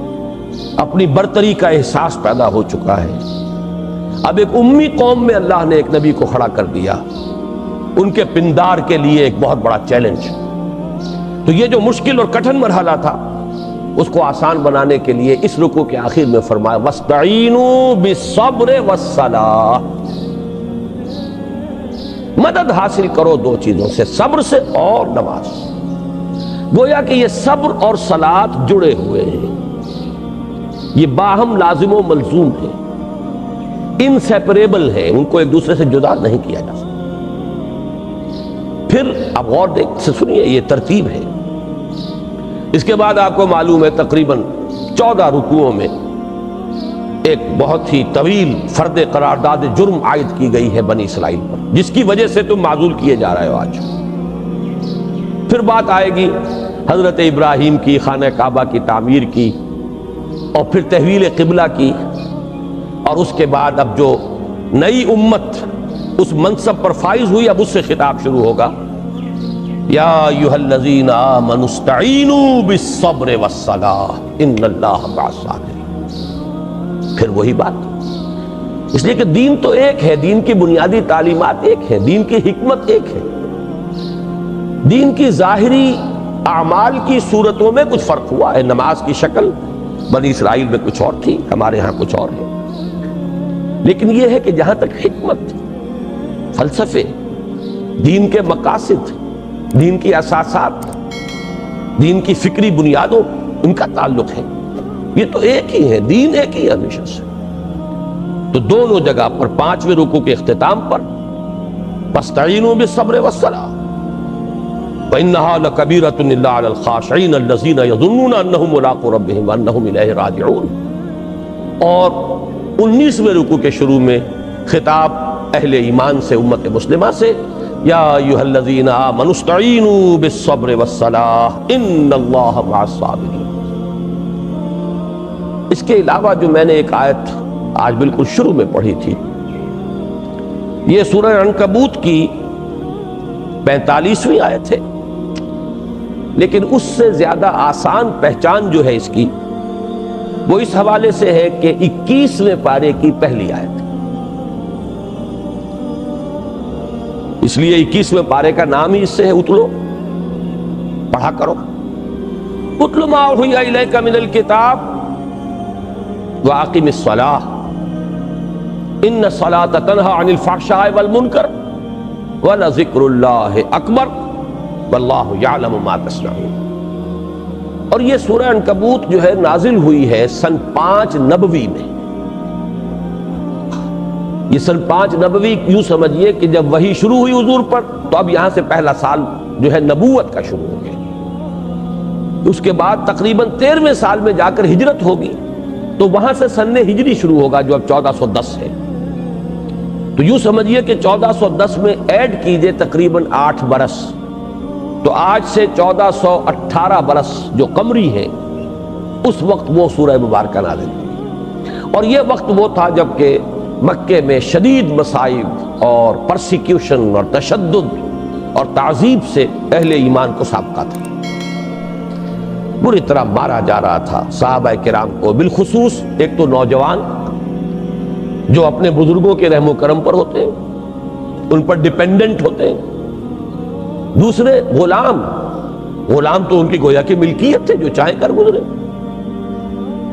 Speaker 1: اپنی برتری کا احساس پیدا ہو چکا ہے. اب ایک امی قوم میں اللہ نے ایک نبی کو کھڑا کر دیا، ان کے پندار کے لیے ایک بہت بڑا چیلنج۔ تو یہ جو مشکل اور کٹھن مرحلہ تھا اس کو آسان بنانے کے لیے اس رکوع کے آخر میں فرمایا وَاسْتَعِینُوا بِالصَّبْرِ وَالصَّلَاةِ، مدد حاصل کرو دو چیزوں سے، صبر سے اور نماز۔ گویا کہ یہ صبر اور صلاۃ جڑے ہوئے ہیں، یہ باہم لازم و ملزوم ہیں، انسیپریبل ہیں، ان کو ایک دوسرے سے جدا نہیں کیا جا سکتا۔ پھر اب غور سے سنیے، یہ ترتیب ہے۔ اس کے بعد آپ کو معلوم ہے تقریباً 14 رکوعوں میں ایک بہت ہی طویل فرد قرارداد جرم عائد کی گئی ہے بنی اسرائیل پر، جس کی وجہ سے تم معذول کیے جا رہے ہو آج۔ پھر بات آئے گی حضرت ابراہیم کی، خانہ کعبہ کی تعمیر کی، اور پھر تحویل قبلہ کی، اور اس کے بعد اب جو نئی امت اس منصب پر فائز ہوئی اب اس سے خطاب شروع ہوگا، یا ایھا الذین آمنوا استعینوا بالصبر والصلاۃ ان اللہ مع الصابرین۔ پھر وہی بات، اس لیے کہ دین تو ایک ہے، دین کی بنیادی تعلیمات ایک ہے، دین کی حکمت ایک ہے، دین کی ظاہری اعمال کی صورتوں میں کچھ فرق ہوا ہے۔ نماز کی شکل بنی اسرائیل میں کچھ اور تھی، ہمارے ہاں کچھ اور ہے، لیکن یہ ہے کہ جہاں تک حکمت، فلسفے، دین کے مقاصد، دین کی اساسات، دین کی فکری بنیادوں، ان کا تعلق ہے، یہ تو ایک ہی ہے، دین ایک ہی ہے ہمیشہ سے۔ تو دونوں جگہ پر 5ویں رکوع کے اختتام پر فاستعینوا بالصبر والصلاۃ وانھا لکبیرۃ الا علی الخاشعین الذین یظنون انہم ملاقو ربہم وانہم الیہ راجعون، اور 19ویں رکوع کے شروع میں خطاب اہل ایمان سے، امت مسلمہ سے، یا ایھا الذین آمنوا استعینوا بالصبر والصلاۃ ان اللہ مع الصابرین۔ اس کے علاوہ جو میں نے ایک آیت آج بالکل شروع میں پڑھی تھی، یہ سورہ عنکبوت کی 45ویں آیت ہے، لیکن اس سے زیادہ آسان پہچان جو ہے اس کی، وہ اس حوالے سے ہے کہ 21ویں پارے کی پہلی آیت ہے۔ اس لیے 21ویں پارے کا نام ہی اس سے ہے اتلو، پڑھا کرو، اتل ما اوحی الیک من الکتاب وَأَقِمِ الصَّلَاةَ إِنَّ الصَّلَاةَ تَنْهَىٰ عَنِ الْفَحْشَاءِ وَالْمُنكَرِ وَلَذِكْرُ اللَّهِ أَكْبَرُ وَاللَّهُ يَعْلَمُ مَا تَصْنَعُونَ۔ اور یہ سورہ عنکبوت جو ہے نازل ہوئی ہے سن 5 نبوی میں۔ یہ سن 5 نبوی یوں سمجھیے کہ جب وحی شروع ہوئی حضور پر تو اب یہاں سے پہلا سال جو ہے نبوت کا شروع ہو گیا۔ اس کے بعد تقریباً 13ویں سال میں جا کر ہجرت ہوگی، تو وہاں سے سن ہجری شروع ہوگا جو اب 1410 ہے۔ تو یوں سمجھیے کہ 1410 میں ایڈ کیجئے تقریباً 8 برس، تو آج سے 1418 برس جو قمری ہے، اس وقت وہ سورہ مبارکہ نازل ہوئی۔ اور یہ وقت وہ تھا جب کہ مکے میں شدید مصائب اور پرسیکیوشن اور تشدد اور تعذیب سے اہل ایمان کو سابقہ تھا، بری طرح مارا جا رہا تھا صحابہ کرام کو، بالخصوص ایک تو نوجوان جو اپنے بزرگوں کے رحم و کرم پر ہوتے ہیں، ان پر ڈیپینڈنٹ ہوتے ہیں، دوسرے غلام تو ان کی گویا کی ملکیت تھے، جو چاہیں کر گزرے،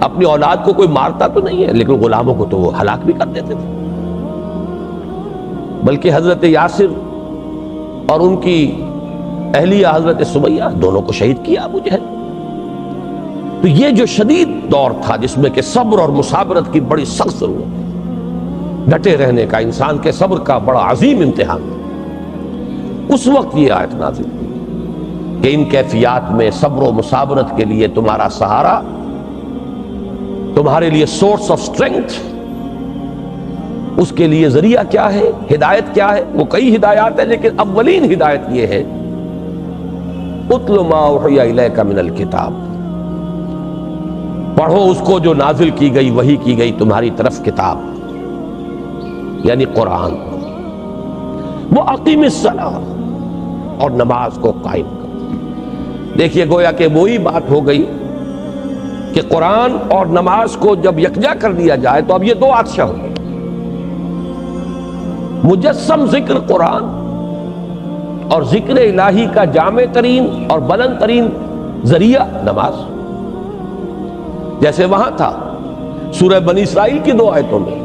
Speaker 1: اپنی اولاد کو کوئی مارتا تو نہیں ہے لیکن غلاموں کو تو وہ ہلاک بھی کر دیتے تھے، بلکہ حضرت یاسر اور ان کی اہلیہ حضرت سمیہ دونوں کو شہید کیا ابو جہل۔ تو یہ جو شدید دور تھا جس میں کہ صبر اور مصابرت کی بڑی سخت ضرورت ہے، ڈٹے رہنے کا، انسان کے صبر کا بڑا عظیم امتحان، اس وقت یہ آیت نازل ہوئی کہ ان کیفیات میں صبر و مصابرت کے لیے تمہارا سہارا، تمہارے لیے سورس آف اسٹرینتھ، اس کے لیے ذریعہ کیا ہے، ہدایت کیا ہے؟ وہ کئی ہدایات ہیں لیکن اولین ہدایت یہ ہے اتل ما اوحی الیک من الکتاب، پڑھو اس کو جو نازل کی گئی، وحی کی گئی تمہاری طرف کتاب، یعنی قرآن۔ وَأَقِمِ الصَّلَاةَ، اور نماز کو قائم کرو۔ دیکھیے گویا کہ وہی بات ہو گئی کہ قرآن اور نماز کو جب یکجا کر دیا جائے تو اب یہ 2 بادشاہ ہو گئے۔ مجسم ذکر قرآن اور ذکر الہی کا جامع ترین اور بلند ترین ذریعہ نماز. جیسے وہاں تھا سورہ بنی اسرائیل کی 2 آیتوں میں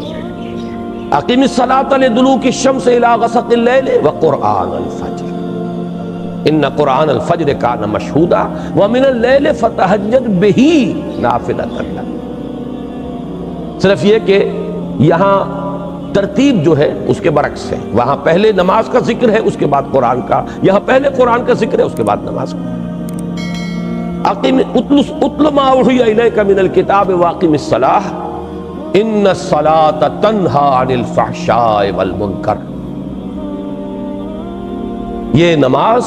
Speaker 1: اقیم الصلاۃ لدلوک الشمس الی غسق اللیل وقرآن الفجر ان قرآن الفجر کان مشہودا ومن اللیل فتہجد بہ نافلۃ لک. صرف یہ کہ یہاں ترتیب جو ہے اس کے برعکس ہے. وہاں پہلے نماز کا ذکر ہے، اس کے بعد قرآن کا. یہاں پہلے قرآن کا ذکر ہے، اس کے بعد نماز کا. اقیم اتل ما اوحی الیک من الکتاب واقم الصلاۃ ان الصلاۃ تنہی عن الفحشاء والمنکر. یہ نماز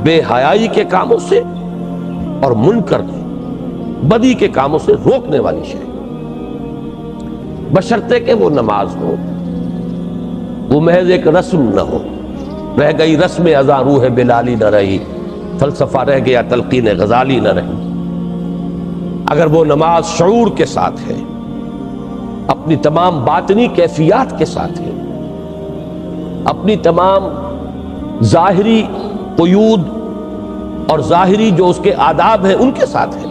Speaker 1: بے حیائی کے کاموں سے اور منکر بدی کے کاموں سے روکنے والی شے، بشرطے کہ وہ نماز ہو، وہ محض ایک رسم نہ ہو. رہ گئی رسم اذاں روح بلالی نہ رہی، فلسفہ رہ گیا تلقین غزالی نہ رہی. اگر وہ نماز شعور کے ساتھ ہے، اپنی تمام باطنی کیفیات کے ساتھ ہے، اپنی تمام ظاہری قیود اور ظاہری جو اس کے آداب ہیں ان کے ساتھ ہے،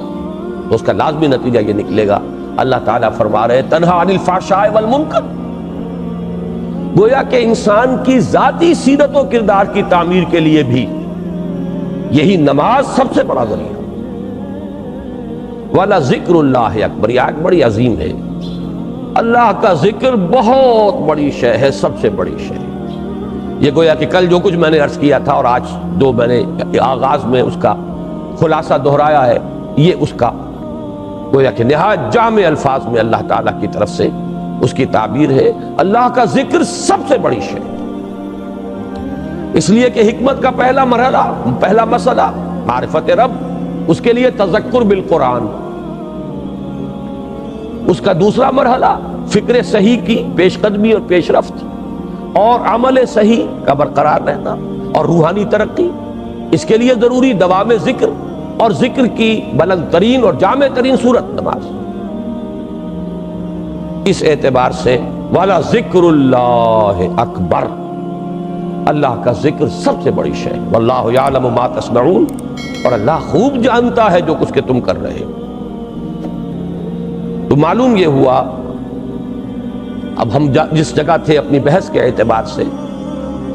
Speaker 1: تو اس کا لازمی نتیجہ یہ نکلے گا. اللہ تعالیٰ فرما رہے تنہی عن الفحشاء والمنکر. گویا کہ انسان کی ذاتی سیرت و کردار کی تعمیر کے لیے بھی یہی نماز سب سے بڑا ذریعہ. والا ذکر اللہ اکبر، یہ آیت بڑی عظیم ہے. اللہ کا ذکر بہت بڑی شے ہے، سب سے بڑی شے. یہ گویا کہ کل جو کچھ میں نے عرض کیا تھا اور آج جو میں نے آغاز میں اس کا خلاصہ دہرایا ہے، یہ اس کا گویا کہ نہایت جامع الفاظ میں اللہ تعالیٰ کی طرف سے اس کی تعبیر ہے. اللہ کا ذکر سب سے بڑی شے، اس لیے کہ حکمت کا پہلا مرحلہ، پہلا مسئلہ معرفت رب، اس کے لیے تذکر بالقرآن. اس کا دوسرا مرحلہ فکر صحیح کی پیش قدمی اور پیش رفت اور عمل صحیح کا برقرار رہنا اور روحانی ترقی. اس کے لیے ضروری دوام ذکر اور ذکر کی بلند ترین اور جامع ترین صورت نماز. اس اعتبار سے والا ذکر اللہ اکبر، اللہ کا ذکر سب سے بڑی شے. واللہ یعلم ما تصنعون، اور اللہ خوب جانتا ہے جو کچھ کہ تم کر رہے ہو. تو معلوم یہ ہوا، اب ہم جس جگہ تھے اپنی بحث کے اعتبار سے،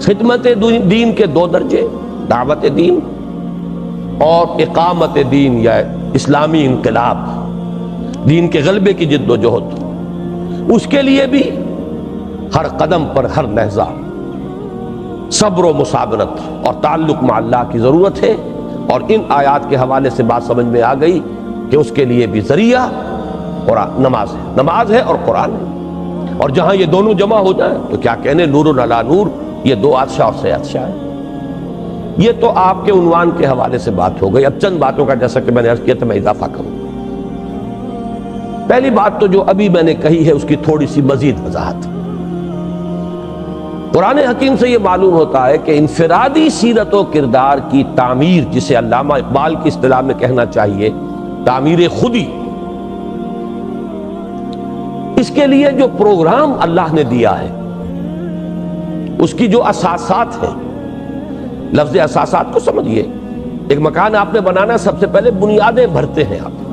Speaker 1: خدمت دین کے 2 درجے، دعوت دین اور اقامت دین یا اسلامی انقلاب، دین کے غلبے کی جد و جہد. اس کے لیے بھی ہر قدم پر، ہر لحظہ صبر و مصابرت اور تعلق مع اللہ کی ضرورت ہے. اور ان آیات کے حوالے سے بات سمجھ میں آ گئی کہ اس کے لیے بھی ذریعہ قرآن نماز ہے، نماز ہے اور قرآن ہے. اور جہاں یہ دونوں جمع ہو جائیں تو کیا کہنے، نور علی نور، یہ 2 عطشہ سے عطشہ ہے. یہ تو آپ کے عنوان کے حوالے سے بات ہو گئی. اب چند باتوں کا جیسا کہ میں نے عرض کیا تھا میں اضافہ کروں. پہلی بات تو جو ابھی میں نے کہی ہے اس کی تھوڑی سی مزید وضاحت. قرآن حکیم سے یہ معلوم ہوتا ہے کہ انفرادی سیرت و کردار کی تعمیر، جسے علامہ اقبال کی اصطلاح میں کہنا چاہیے تعمیر خودی، اس کے لیے جو پروگرام اللہ نے دیا ہے، اس کی جو اساسات ہیں. لفظ اساسات کو سمجھیے. ایک مکان آپ نے بنانا، سب سے پہلے بنیادیں بھرتے ہیں آپ.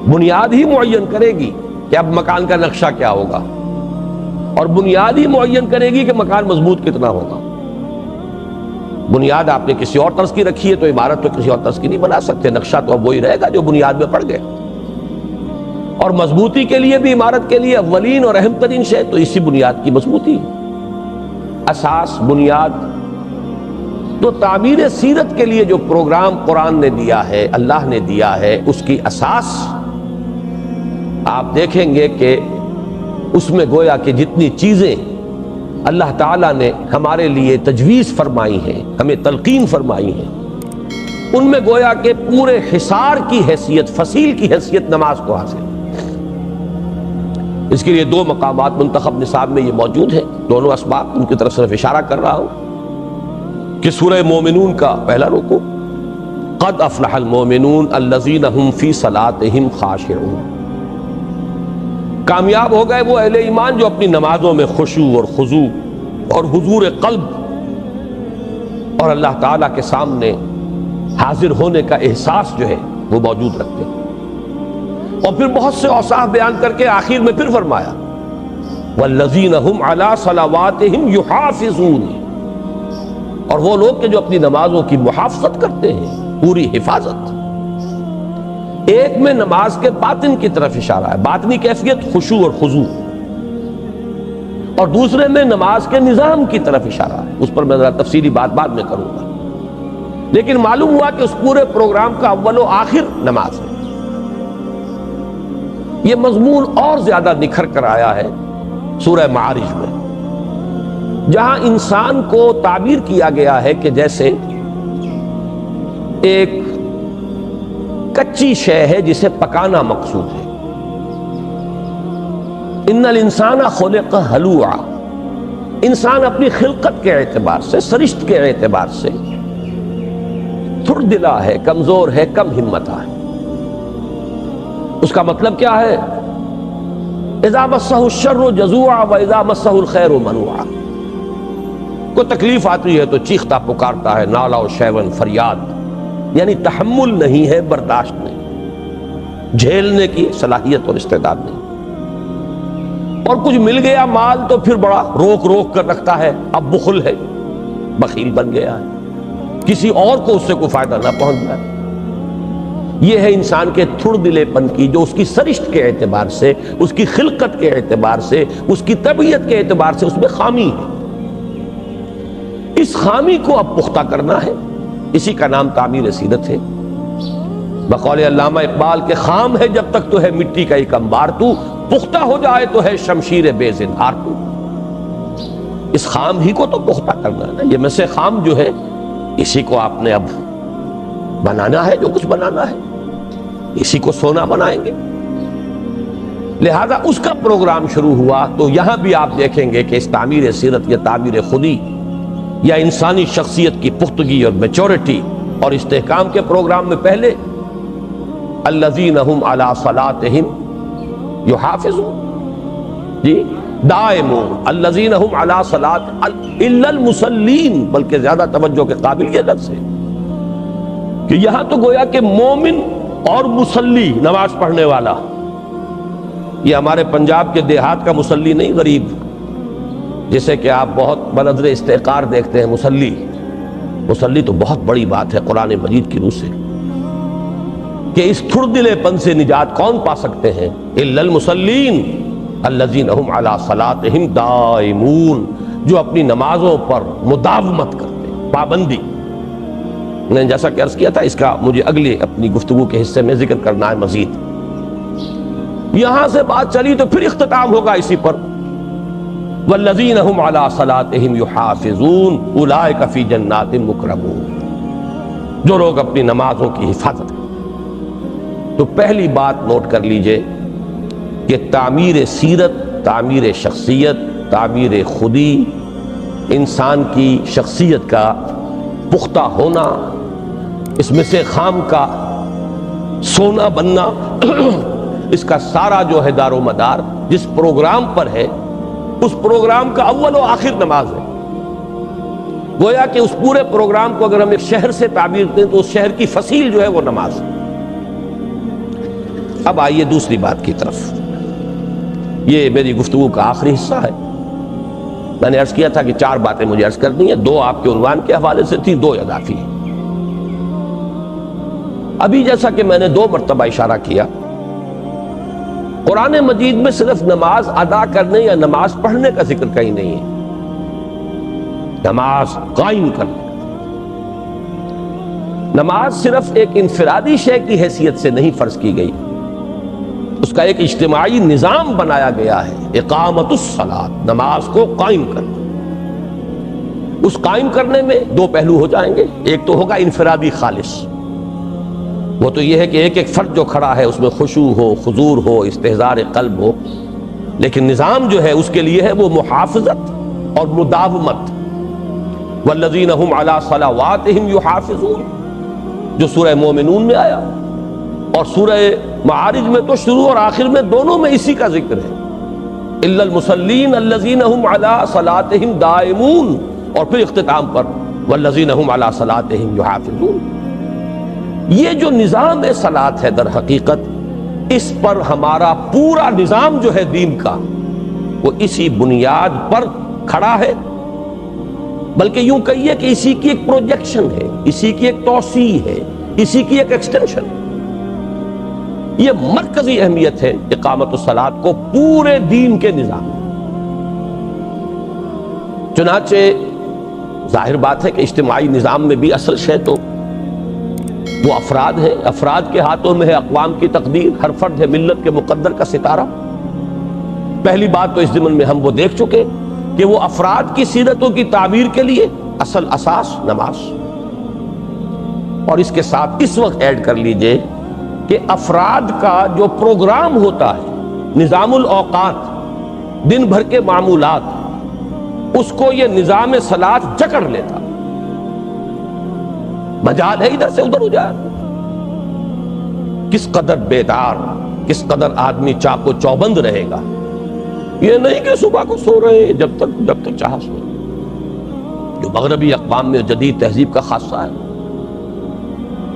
Speaker 1: بنیاد ہی معین کرے گی کہ اب مکان کا نقشہ کیا ہوگا، اور بنیاد ہی معین کرے گی کہ مکان مضبوط کتنا ہوگا. بنیاد آپ نے کسی اور طرز کی رکھی ہے تو عمارت تو کسی اور طرز کی نہیں بنا سکتے. نقشہ تو اب وہی رہے گا جو بنیاد میں پڑ گیا. اور مضبوطی کے لیے بھی، عمارت کے لیے اولین اور اہم ترین شے تو اسی بنیاد کی مضبوطی. اساس، بنیاد. تو تعمیر سیرت کے لیے جو پروگرام قرآن نے دیا ہے، اللہ نے دیا ہے، اس کی اساس آپ دیکھیں گے کہ اس میں گویا کہ جتنی چیزیں اللہ تعالیٰ نے ہمارے لیے تجویز فرمائی ہیں، ہمیں تلقین فرمائی ہیں، ان میں گویا کہ پورے حصار کی حیثیت، فصیل کی حیثیت نماز کو حاصل. اس کے لیے 2 مقامات منتخب نصاب میں یہ موجود ہیں. دونوں اسباب ان کی طرف صرف اشارہ کر رہا ہوں کہ سورہ مومنون کا پہلا رکوع، قد افلح المومنون الذین هم فی صلاتهم خاشعون. کامیاب ہو گئے وہ اہل ایمان جو اپنی نمازوں میں خشوع اور خضوع اور حضور قلب اور اللہ تعالیٰ کے سامنے حاضر ہونے کا احساس جو ہے وہ موجود رکھتے ہیں۔ اور پھر بہت سے اوصاف بیان کر کے آخر میں پھر فرمایا والذین هم علی صلواتہم یحافظون، اور وہ لوگ کہ جو اپنی نمازوں کی محافظت کرتے ہیں، پوری حفاظت۔ ایک میں نماز کے باطن کی طرف اشارہ ہے، باطنی کیفیت خشوع اور خضوع، اور دوسرے میں نماز کے نظام کی طرف اشارہ ہے، اس پر میں ذرا تفصیلی بات بعد میں کروں گا۔ لیکن معلوم ہوا کہ اس پورے پروگرام کا اول و آخر نماز ہے۔ یہ مضمون اور زیادہ نکھر کر آیا ہے سورہ معارج میں، جہاں انسان کو تعبیر کیا گیا ہے کہ جیسے ایک کچی شے ہے جسے پکانا مقصود ہے۔ ان الانسان خلق ہلوعا، انسان اپنی خلقت کے اعتبار سے، سرشت کے اعتبار سے تھڑ دلا ہے، کمزور ہے، کم ہمتا ہے۔ اس کا مطلب کیا ہے؟ اذا مسہ الشر جزوعا واذا مسہ الخیر منوعا، کوئی تکلیف آتی ہے تو چیختا پکارتا ہے، نالا و شیون فریاد، یعنی تحمل نہیں ہے، برداشت نہیں، جھیلنے کی صلاحیت اور استعداد نہیں۔ اور کچھ مل گیا مال تو پھر بڑا روک روک کر رکھتا ہے، اب بخل ہے، بخیل بن گیا ہے، کسی اور کو اس سے کوئی فائدہ نہ پہنچ جائے۔ یہ ہے انسان کے تھڑ دلے پن کی، جو اس کی سرشت کے اعتبار سے، اس کی خلقت کے اعتبار سے، اس کی طبیعت کے اعتبار سے اس میں خامی ہے۔ اس خامی کو اب پختہ کرنا ہے، اسی کا نام تعمیر سیرت ہے۔ بقول علامہ اقبال کے خام ہے جب تک تو ہے مٹی کا ایک انبار، تو پختہ ہو جائے تو ہے شمشیر بے زنہار تو۔ اس خام ہی کو تو پختہ کرنا ہے نا، یہ میں سے خام جو ہے اسی کو آپ نے اب بنانا ہے، جو کچھ بنانا ہے اسی کو سونا بنائیں گے۔ لہذا اس کا پروگرام شروع ہوا تو یہاں بھی آپ دیکھیں گے کہ اس تعمیر سیرت یا تعمیر خودی یا انسانی شخصیت کی پختگی اور میچورٹی اور استحکام کے پروگرام میں پہلے الذین هم علی صلاتہم یحافظون، جی دائمون، الذین هم علی صلات الا المصلین، بلکہ زیادہ توجہ کے قابل یہ لفظ ہے کہ یہاں تو گویا کہ مومن اور مصلی، نماز پڑھنے والا، یہ ہمارے پنجاب کے دیہات کا مصلی نہیں، غریب جسے کہ آپ بہت بنظر استحقار دیکھتے ہیں۔ مصلی تو بہت بڑی بات ہے قرآن مجید کی روح سے، کہ اس تھڑ دلے پن سے نجات کون پا سکتے ہیں؟ الا المصلین الذین هم علی صلاتہم دائمون، جو اپنی نمازوں پر مداومت کرتے ہیں، پابندی۔ میں نے جیسا کہ عرض کیا تھا، اس کا مجھے اگلی اپنی گفتگو کے حصے میں ذکر کرنا ہے مزید۔ یہاں سے بات چلی تو پھر اختتام ہوگا اسی پر، والذین هم علی صلاتہم یحافظون اولئک فی جنات مکرمون، جو لوگ اپنی نمازوں کی حفاظت کرتے۔ تو پہلی بات نوٹ کر لیجئے کہ تعمیر سیرت، تعمیر شخصیت، تعمیر خودی، انسان کی شخصیت کا پختہ ہونا، اس میں سے خام کا سونا بننا، اس کا سارا جو ہے دار و مدار جس پروگرام پر ہے، اس پروگرام کا اول و آخر نماز ہے۔ گویا کہ اس پورے پروگرام کو اگر ہم ایک شہر سے تعبیر دیں تو اس شہر کی فصیل جو ہے وہ نماز ہے۔ اب آئیے دوسری بات کی طرف، یہ میری گفتگو کا آخری حصہ ہے۔ میں نے عرض کیا تھا کہ 4 باتیں مجھے عرض کرنی ہیں، 2 آپ کے عنوان کے حوالے سے تھی، 2 اضافی ہیں۔ ابھی جیسا کہ میں نے 2 مرتبہ اشارہ کیا، قرآن مجید میں صرف نماز ادا کرنے یا نماز پڑھنے کا ذکر کہیں نہیں ہے، نماز قائم کرنے۔ نماز صرف ایک انفرادی شے کی حیثیت سے نہیں فرض کی گئی، اس کا ایک اجتماعی نظام بنایا گیا ہے، اقامت الصلاۃ، نماز کو قائم کرنا۔ اس قائم کرنے میں 2 پہلو ہو جائیں گے، ایک تو ہوگا انفرادی خالص، وہ تو یہ ہے کہ ایک ایک فرد جو کھڑا ہے اس میں خشوع ہو، حضور ہو، استحضار قلب ہو، لیکن نظام جو ہے اس کے لیے ہے وہ محافظت اور مداومت۔ والذین هم علی صلواتہم یحافظون، جو سورہ مومنون میں آیا، اور سورہ معارج میں تو شروع اور آخر میں دونوں میں اسی کا ذکر ہے، الا المصلین الذین هم علی صلاتهم دائمون، اور پھر اختتام پر والذین هم علی صلاتهم یحافظون۔ یہ جو نظام صلاۃ ہے در حقیقت اس پر ہمارا پورا نظام جو ہے دین کا وہ اسی بنیاد پر کھڑا ہے، بلکہ یوں کہیے کہ اسی کی ایک پروجیکشن ہے، اسی کی ایک توسیع ہے، اسی کی ایک ایکسٹینشن۔ یہ مرکزی اہمیت ہے اقامت الصلاۃ کو پورے دین کے نظام۔ چنانچہ ظاہر بات ہے کہ اجتماعی نظام میں بھی اصل شے تو وہ افراد ہیں، افراد کے ہاتھوں میں ہے اقوام کی تقدیر، ہر فرد ہے ملت کے مقدر کا ستارہ۔ پہلی بات تو اس ضمن میں ہم وہ دیکھ چکے کہ وہ افراد کی سیرتوں کی تعبیر کے لیے اصل اساس نماز، اور اس کے ساتھ اس وقت ایڈ کر لیجئے کہ افراد کا جو پروگرام ہوتا ہے، نظام الاوقات، دن بھر کے معمولات، اس کو یہ نظام صلاۃ جکڑ لیتا۔ مجال ہے ادھر سے ادھر ہو جائے، کس قدر بیدار، کس قدر آدمی چاق و چوبند رہے گا۔ یہ نہیں کہ صبح کو سو رہے ہیں جب تک چاہا سو، جو مغربی اقوام میں جدید تہذیب کا خاصہ ہے۔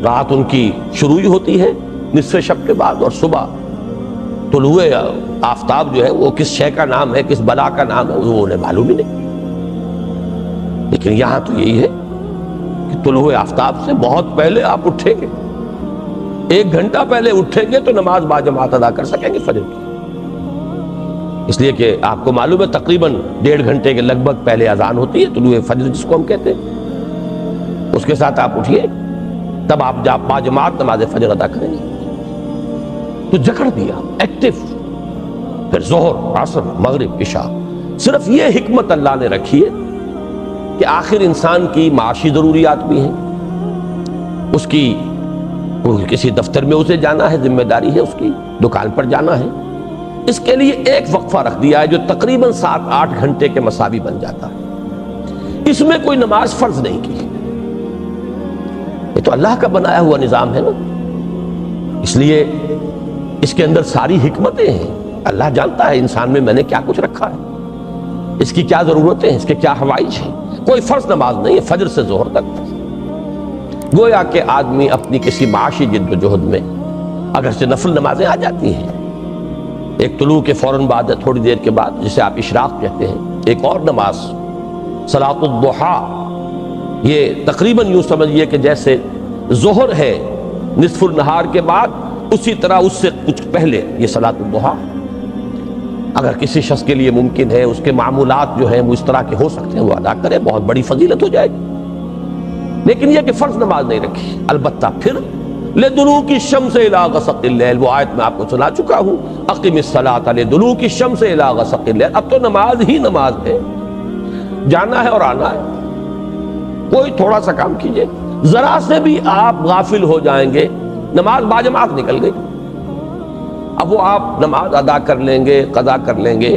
Speaker 1: رات ان کی شروع ہی ہوتی ہے نصف شب کے بعد، اور صبح طلوع آفتاب جو ہے وہ کس شے کا نام ہے، کس بلا کا نام ہے، وہ انہیں معلوم ہی نہیں۔ لیکن یہاں تو یہی ہے کہ طلوع آفتاب سے بہت پہلے آپ اٹھیں گے، 1 گھنٹہ پہلے اٹھیں گے تو نماز باجماعت ادا کر سکیں گے فجر کی، اس لیے کہ آپ کو معلوم ہے تقریباً 1.5 گھنٹے کے لگ بھگ پہلے اذان ہوتی ہے طلوع فجر جس کو ہم کہتے ہیں، اس کے ساتھ آپ اٹھیے، تب آپ باجماعت نماز فجر ادا کریں گے۔ تو جکڑ دیا ایکٹیو، پھر ظہر، عصر، مغرب، عشاء۔ صرف یہ حکمت اللہ نے رکھی ہے کہ آخر انسان کی معاشی ضروریات بھی ہیں، اس کی کسی دفتر میں اسے جانا ہے، ذمہ داری ہے، اس کی دکان پر جانا ہے، اس کے لیے ایک وقفہ رکھ دیا ہے جو تقریباً 7-8 گھنٹے کے مساوی بن جاتا ہے۔ اس میں کوئی نماز فرض نہیں کی، یہ تو اللہ کا بنایا ہوا نظام ہے نا، اس لیے اس کے اندر ساری حکمتیں ہیں۔ اللہ جانتا ہے انسان میں نے کیا کچھ رکھا ہے، اس کی کیا ضرورتیں ہیں، اس کے کیا حوائج ہیں۔ کوئی فرض نماز نہیں ہے فجر سے ظہر تک۔ گویا کہ آدمی اپنی کسی معاشی جد و جہد میں اگرچہ نفل نمازیں آ جاتی ہیں، ایک طلوع کے فوراً بعد، تھوڑی دیر کے بعد، جسے آپ اشراق کہتے ہیں، ایک اور نماز صلاۃ الضحیٰ، یہ تقریباً یوں سمجھیے کہ جیسے ظہر ہے نصف النہار کے بعد، اسی طرح اس سے کچھ پہلے یہ صلاۃ الضحیٰ۔ اگر کسی شخص کے لیے ممکن ہے، اس کے معمولات جو ہیں وہ اس طرح کے ہو سکتے ہیں، وہ ادا کرے، بہت بڑی فضیلت ہو جائے گی۔ لیکن یہ کہ فرض نماز نہیں رکھی۔ البتہ پھر لِدُلُوكِ الشَّمْسِ إِلَىٰ غَسَقِ اللَّيْلِ، وہ آیت میں آپ کو سنا چکا ہوں، أَقِمِ الصَّلَاةَ لِدُلُوكِ الشَّمْسِ إِلَىٰ غَسَقِ اللَّيْلِ۔ اب تو نماز ہی نماز ہے، جانا ہے اور آنا ہے، کوئی تھوڑا سا کام کیجئے، ذرا سے بھی آپ غافل ہو جائیں گے، نماز باجماعت نکل گئی۔ اب وہ آپ نماز ادا کر لیں گے، قضا کر لیں گے،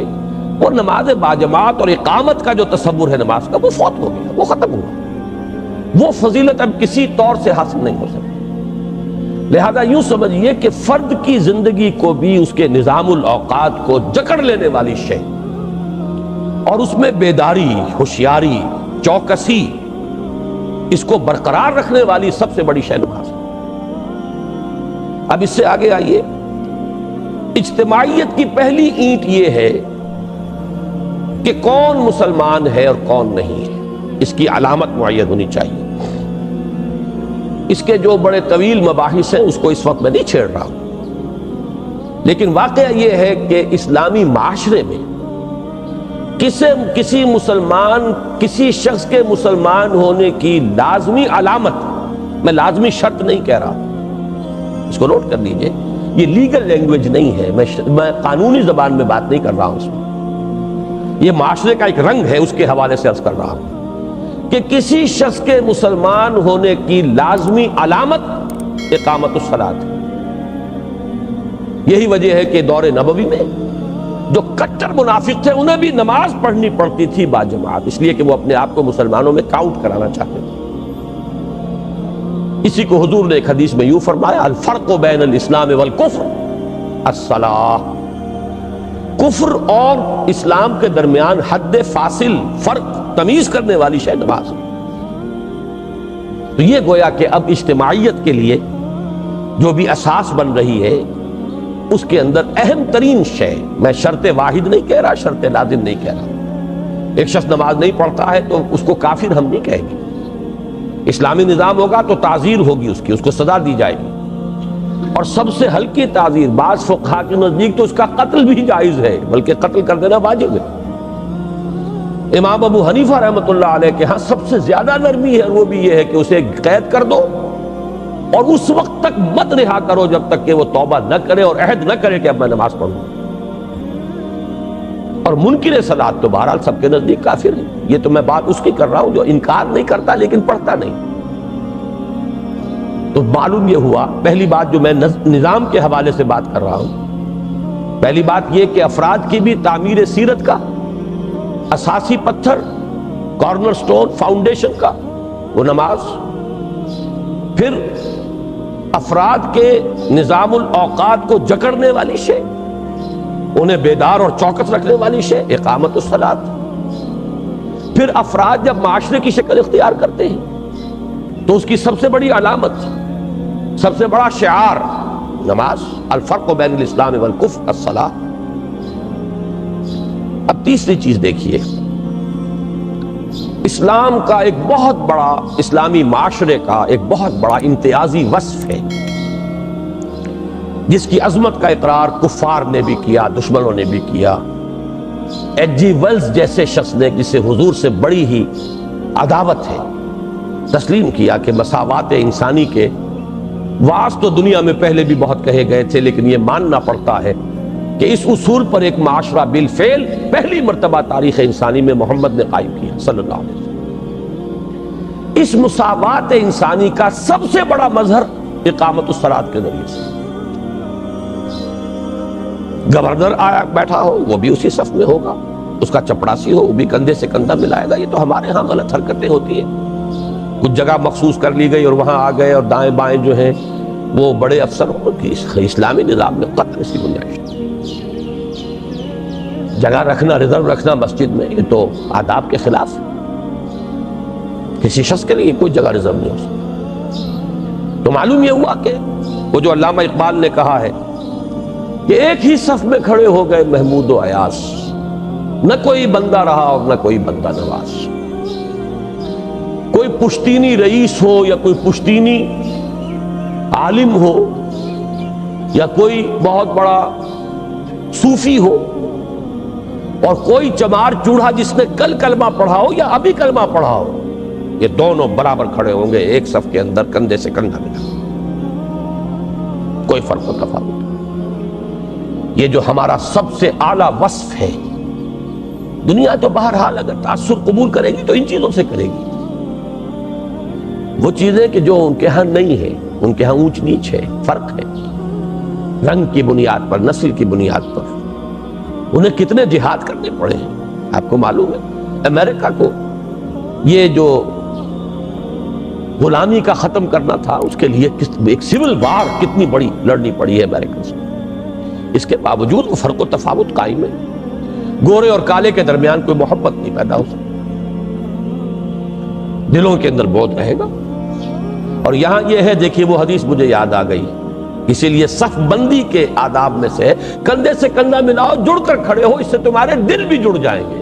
Speaker 1: اور نماز باجماعت اور اقامت کا جو تصور ہے نماز کا، وہ فوت ہو گیا، وہ ختم ہوا، وہ فضیلت اب کسی طور سے حاصل نہیں ہو سکتی۔ لہذا یوں سمجھیے کہ فرد کی زندگی کو بھی اس کے نظام الاوقات کو جکڑ لینے والی شے، اور اس میں بیداری، ہوشیاری، چوکسی، اس کو برقرار رکھنے والی سب سے بڑی شے نماز ہے۔ اب اس سے آگے آئیے، اجتماعیت کی پہلی اینٹ یہ ہے کہ کون مسلمان ہے اور کون نہیں ہے، اس کی علامت معین ہونی چاہیے۔ اس کے جو بڑے طویل مباحث ہیں اس کو اس وقت میں نہیں چھیڑ رہا ہوں، لیکن واقعہ یہ ہے کہ اسلامی معاشرے میں کسی مسلمان، کسی شخص کے مسلمان ہونے کی لازمی علامت، میں لازمی شرط نہیں کہہ رہا، اس کو نوٹ کر لیجئے، یہ لیگل لینگویج نہیں ہے، میں قانونی زبان میں بات نہیں کر رہا ہوں، اس میں یہ معاشرے کا ایک رنگ ہے، اس کے حوالے سے عرض کر رہا ہوں کہ کسی شخص کے مسلمان ہونے کی لازمی علامت اقامت الصلاۃ ہے۔ یہی وجہ ہے کہ دور نبوی میں جو کٹر منافق تھے انہیں بھی نماز پڑھنی پڑتی تھی باجماعت، اس لیے کہ وہ اپنے آپ کو مسلمانوں میں کاؤنٹ کرانا چاہتے تھے۔ اسی کو حضور نے ایک حدیث میں یوں فرمایا، الفرق بین الاسلام والکفر الصلاۃ، کفر اور اسلام کے درمیان حد فاصل، فرق تمیز کرنے والی شے نماز۔ تو یہ گویا کہ اب اجتماعیت کے لیے جو بھی اساس بن رہی ہے اس کے اندر اہم ترین شے، میں شرط واحد نہیں کہہ رہا، شرط لازم نہیں کہہ رہا، ایک شخص نماز نہیں پڑھتا ہے تو اس کو کافر ہم نہیں کہیں گے، اسلامی نظام ہوگا تو تعزیر ہوگی اس کی، اس کو سزا دی جائے گی، اور سب سے ہلکی تعزیر، بعض فقہا کے نزدیک تو اس کا قتل بھی جائز ہے، بلکہ قتل کر دینا واجب ہے۔ امام ابو حنیفہ رحمۃ اللہ علیہ کے ہاں سب سے زیادہ نرمی ہے، وہ بھی یہ ہے کہ اسے قید کر دو اور اس وقت تک مت رہا کرو جب تک کہ وہ توبہ نہ کرے اور عہد نہ کرے کہ اب میں نماز پڑھوں۔ اور منکر صلاۃ تو بہرحال سب کے نزدیک کافر ہے، یہ تو میں بات اس کی کر رہا ہوں جو انکار نہیں کرتا لیکن پڑھتا نہیں۔ تو معلوم یہ ہوا، پہلی بات جو میں نظام کے حوالے سے بات کر رہا ہوں، پہلی بات یہ کہ افراد کی بھی تعمیر سیرت کا اساسی پتھر، کارنر سٹون، فاؤنڈیشن کا وہ نماز، پھر افراد کے نظام الاوقات کو جکڑنے والی شے، انہیں بیدار اور چوکس رکھنے والی شے اقامت الصلاۃ، پھر افراد جب معاشرے کی شکل اختیار کرتے ہیں تو اس کی سب سے بڑی علامت، سب سے بڑا شعار نماز، الفرق بین الاسلام والکفر الصلاۃ۔ اب تیسری چیز دیکھیے، اسلام کا ایک بہت بڑا، اسلامی معاشرے کا ایک بہت بڑا امتیازی وصف ہے جس کی عظمت کا اقرار کفار نے بھی کیا، دشمنوں نے بھی کیا۔ ایچ جی ویلز جیسے شخص نے جسے حضور سے بڑی ہی عداوت ہے، تسلیم کیا کہ مساوات انسانی کے واعظ تو دنیا میں پہلے بھی بہت کہے گئے تھے، لیکن یہ ماننا پڑتا ہے کہ اس اصول پر ایک معاشرہ بالفعل پہلی مرتبہ تاریخ انسانی میں محمد نے قائم کیا صلی اللہ علیہ وسلم۔ اس مساوات انسانی کا سب سے بڑا مظہر اقامت الصلاۃ کے ذریعے سے، گورنر آیا بیٹھا ہو وہ بھی اسی صف میں ہوگا، اس کا چپڑاسی ہو وہ بھی کندھے سے کندھا ملائے گا۔ یہ تو ہمارے ہاں غلط حرکتیں ہوتی ہیں، کچھ جگہ مخصوص کر لی گئی اور وہاں آ گئے، اور دائیں بائیں جو ہیں وہ بڑے افسر ہوں کہ اسلامی نظام میں قتل اسی گنجائش، جگہ رکھنا، ریزرو رکھنا مسجد میں، یہ تو آداب کے خلاف ہے، کسی شخص کے لیے کوئی جگہ ریزرو نہیں ہو سکتی۔ تو معلوم یہ ہوا کہ وہ جو علامہ اقبال نے کہا ہے کہ ایک ہی صف میں کھڑے ہو گئے محمود و ایاس، نہ کوئی بندہ رہا اور نہ کوئی بندہ نواز، کوئی پشتینی رئیس ہو یا کوئی پشتینی عالم ہو یا کوئی بہت بڑا صوفی ہو، اور کوئی چمار چوڑا جس نے کل کلمہ پڑھا ہو یا ابھی کلمہ پڑھا ہو، یہ دونوں برابر کھڑے ہوں گے ایک صف کے اندر کندھے سے کندھا ملا، کوئی فرق و تفاوت۔ یہ جو ہمارا سب سے اعلیٰ وصف ہے، دنیا تو بہرحال اگر تاثر قبول کرے گی تو ان چیزوں سے کرے گی، وہ چیزیں کہ جو ان کے ہاں نہیں ہے، ان کے ہاں اونچ نیچ ہے، فرق ہے، رنگ کی بنیاد پر، نسل کی بنیاد پر انہیں کتنے جہاد کرنے پڑے ہیں۔ آپ کو معلوم ہے امریکہ کو یہ جو غلامی کا ختم کرنا تھا، اس کے لیے ایک سول وار کتنی بڑی لڑنی پڑی ہے امریکہ سے، اس کے باوجود وہ فرق و تفاوت قائم ہے، گورے اور کالے کے درمیان کوئی محبت نہیں پیدا ہو سکتی، دلوں کے اندر بودھ رہے گا۔ اور یہاں یہ ہے، دیکھیے وہ حدیث مجھے یاد آ گئی، اسی لیے صف بندی کے آداب میں سے کندھے سے کندھا ملاؤ، جڑ کر کھڑے ہو، اس سے تمہارے دل بھی جڑ جائیں گے۔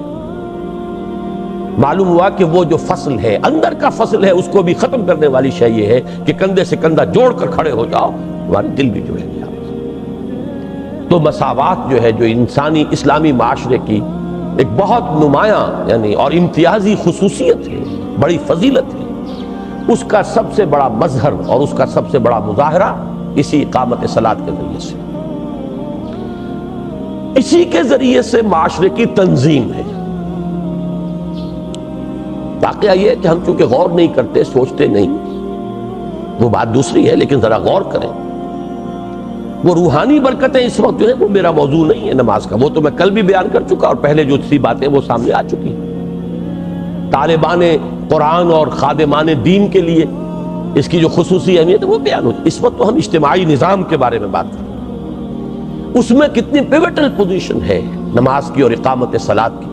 Speaker 1: معلوم ہوا کہ وہ جو فصل ہے، اندر کا فصل ہے، اس کو بھی ختم کرنے والی شے یہ ہے کہ کندھے سے کندھا جوڑ کر کھڑے ہو جاؤ، تمہارے دل بھی جڑیں گے۔ تو مساوات جو ہے، جو انسانی اسلامی معاشرے کی ایک بہت نمایاں یعنی اور امتیازی خصوصیت ہے، بڑی فضیلت ہے، اس کا سب سے بڑا مظہر اور اس کا سب سے بڑا مظاہرہ اسی اقامت صلاۃ کے ذریعے سے، اسی کے ذریعے سے معاشرے کی تنظیم ہے۔ واقعہ یہ ہے کہ ہم چونکہ غور نہیں کرتے، سوچتے نہیں، وہ بات دوسری ہے، لیکن ذرا غور کریں۔ وہ روحانی برکتیں اس وقت جو ہے وہ میرا موضوع نہیں ہے نماز کا، وہ تو میں کل بھی بیان کر چکا، اور پہلے جو سی باتیں وہ سامنے آ چکی ہیں۔ طالبان قرآن اور خادمان دین کے لیے اس کی جو خصوصی اہمیت ہے وہ بیان ہوتی ہے۔ اس وقت تو ہم اجتماعی نظام کے بارے میں بات کریں، اس میں کتنی پیوٹل پوزیشن ہے نماز کی اور اقامت صلاۃ کی۔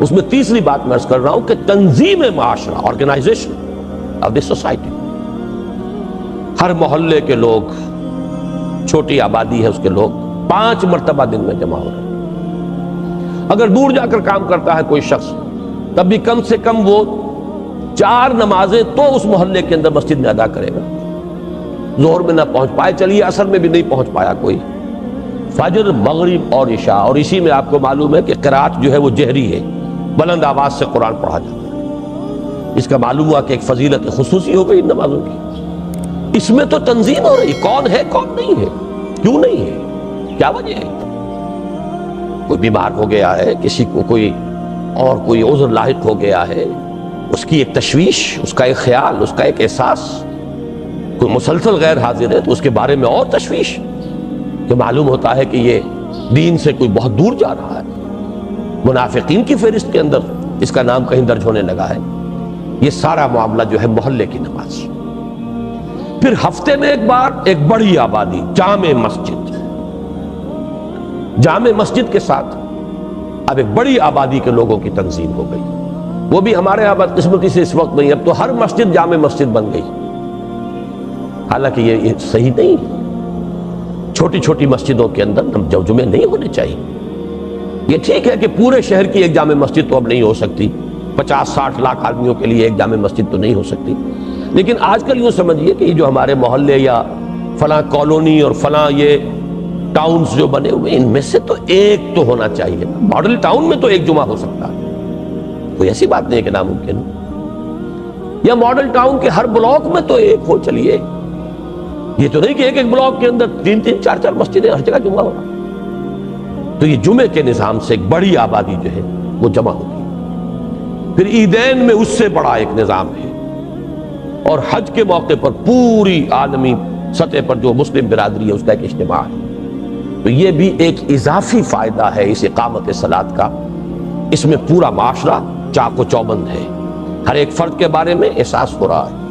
Speaker 1: اس میں تیسری بات میں عرض کر رہا ہوں کہ تنظیم معاشرہ، آرگنائزیشن آف دی سوسائٹی، ہر محلے کے لوگ، چھوٹی آبادی ہے اس کے لوگ 5 مرتبہ دن میں جمع ہو رہے ہیں۔ اگر دور جا کر کام کرتا ہے کوئی شخص، تب بھی کم سے کم وہ 4 نمازیں تو اس محلے کے اندر مسجد میں ادا کرے گا۔ ظہر میں نہ پہنچ پائے، چلیے عصر میں بھی نہیں پہنچ پایا کوئی، فجر، مغرب اور عشاء، اور اسی میں آپ کو معلوم ہے کہ قرات جو ہے وہ جہری ہے، بلند آواز سے قرآن پڑھا جاتا ہے۔ اس کا معلوم ہوا کہ ایک فضیلت خصوصی ہو گئی ان نمازوں کی۔ اس میں تو تنظیم ہو رہی، کون ہے کون نہیں ہے، کیوں نہیں ہے، کیا وجہ ہے؟ کوئی بیمار ہو گیا ہے، کسی کو کوئی عذر لاحق ہو گیا ہے، اس کی ایک تشویش، اس کا ایک خیال، اس کا ایک احساس، کوئی مسلسل غیر حاضر ہے تو اس کے بارے میں اور تشویش، کہ معلوم ہوتا ہے کہ یہ دین سے کوئی بہت دور جا رہا ہے، منافقین کی فہرست کے اندر اس کا نام کہیں درج ہونے لگا ہے۔ یہ سارا معاملہ جو ہے محلے کی نماز۔ پھر ہفتے میں ایک بار ایک بڑی آبادی، جامع مسجد، جامع مسجد کے ساتھ اب ایک بڑی آبادی کے لوگوں کی تنظیم ہو گئی۔ وہ بھی ہمارے یہاں بدقسمتی سے اس وقت نہیں، اب تو ہر مسجد جامع مسجد بن گئی، حالانکہ یہ صحیح نہیں ہے۔ چھوٹی چھوٹی مسجدوں کے اندر جمعے نہیں ہونے چاہیے۔ یہ ٹھیک ہے کہ پورے شہر کی ایک جامع مسجد تو اب نہیں ہو سکتی، 50-60 لاکھ آدمیوں کے لیے ایک جامع مسجد تو نہیں ہو سکتی، لیکن آج کل یوں سمجھیے کہ یہ جو ہمارے محلے یا فلاں کالونی اور فلاں یہ ٹاؤنز جو بنے ہوئے، ان میں سے تو ایک تو ہونا چاہیے۔ ماڈل ٹاؤن میں تو ایک جمعہ ہو سکتا ہے، کوئی ایسی بات نہیں ہے کہ ناممکن ہے۔ یا ماڈل ٹاؤن کے ہر بلاک میں تو ایک ہو، چلیے، یہ تو نہیں کہ ایک بلاک کے اندر 3-3 4-4 مسجدیں ہر جگہ جمعہ ہو رہا۔ تو یہ جمعے کے نظام سے ایک بڑی آبادی جو ہے وہ جمع ہوگی۔ پھر عیدین میں اس سے بڑا ایک نظام ہے، اور حج کے موقع پر پوری عالمی سطح پر جو مسلم برادری ہے اس کا ایک اجتماع ہے۔ تو یہ بھی ایک اضافی فائدہ ہے اس اقامت صلاۃ کا۔ اس میں پورا معاشرہ چاق و چوبند ہے، ہر ایک فرد کے بارے میں احساس ہو رہا ہے۔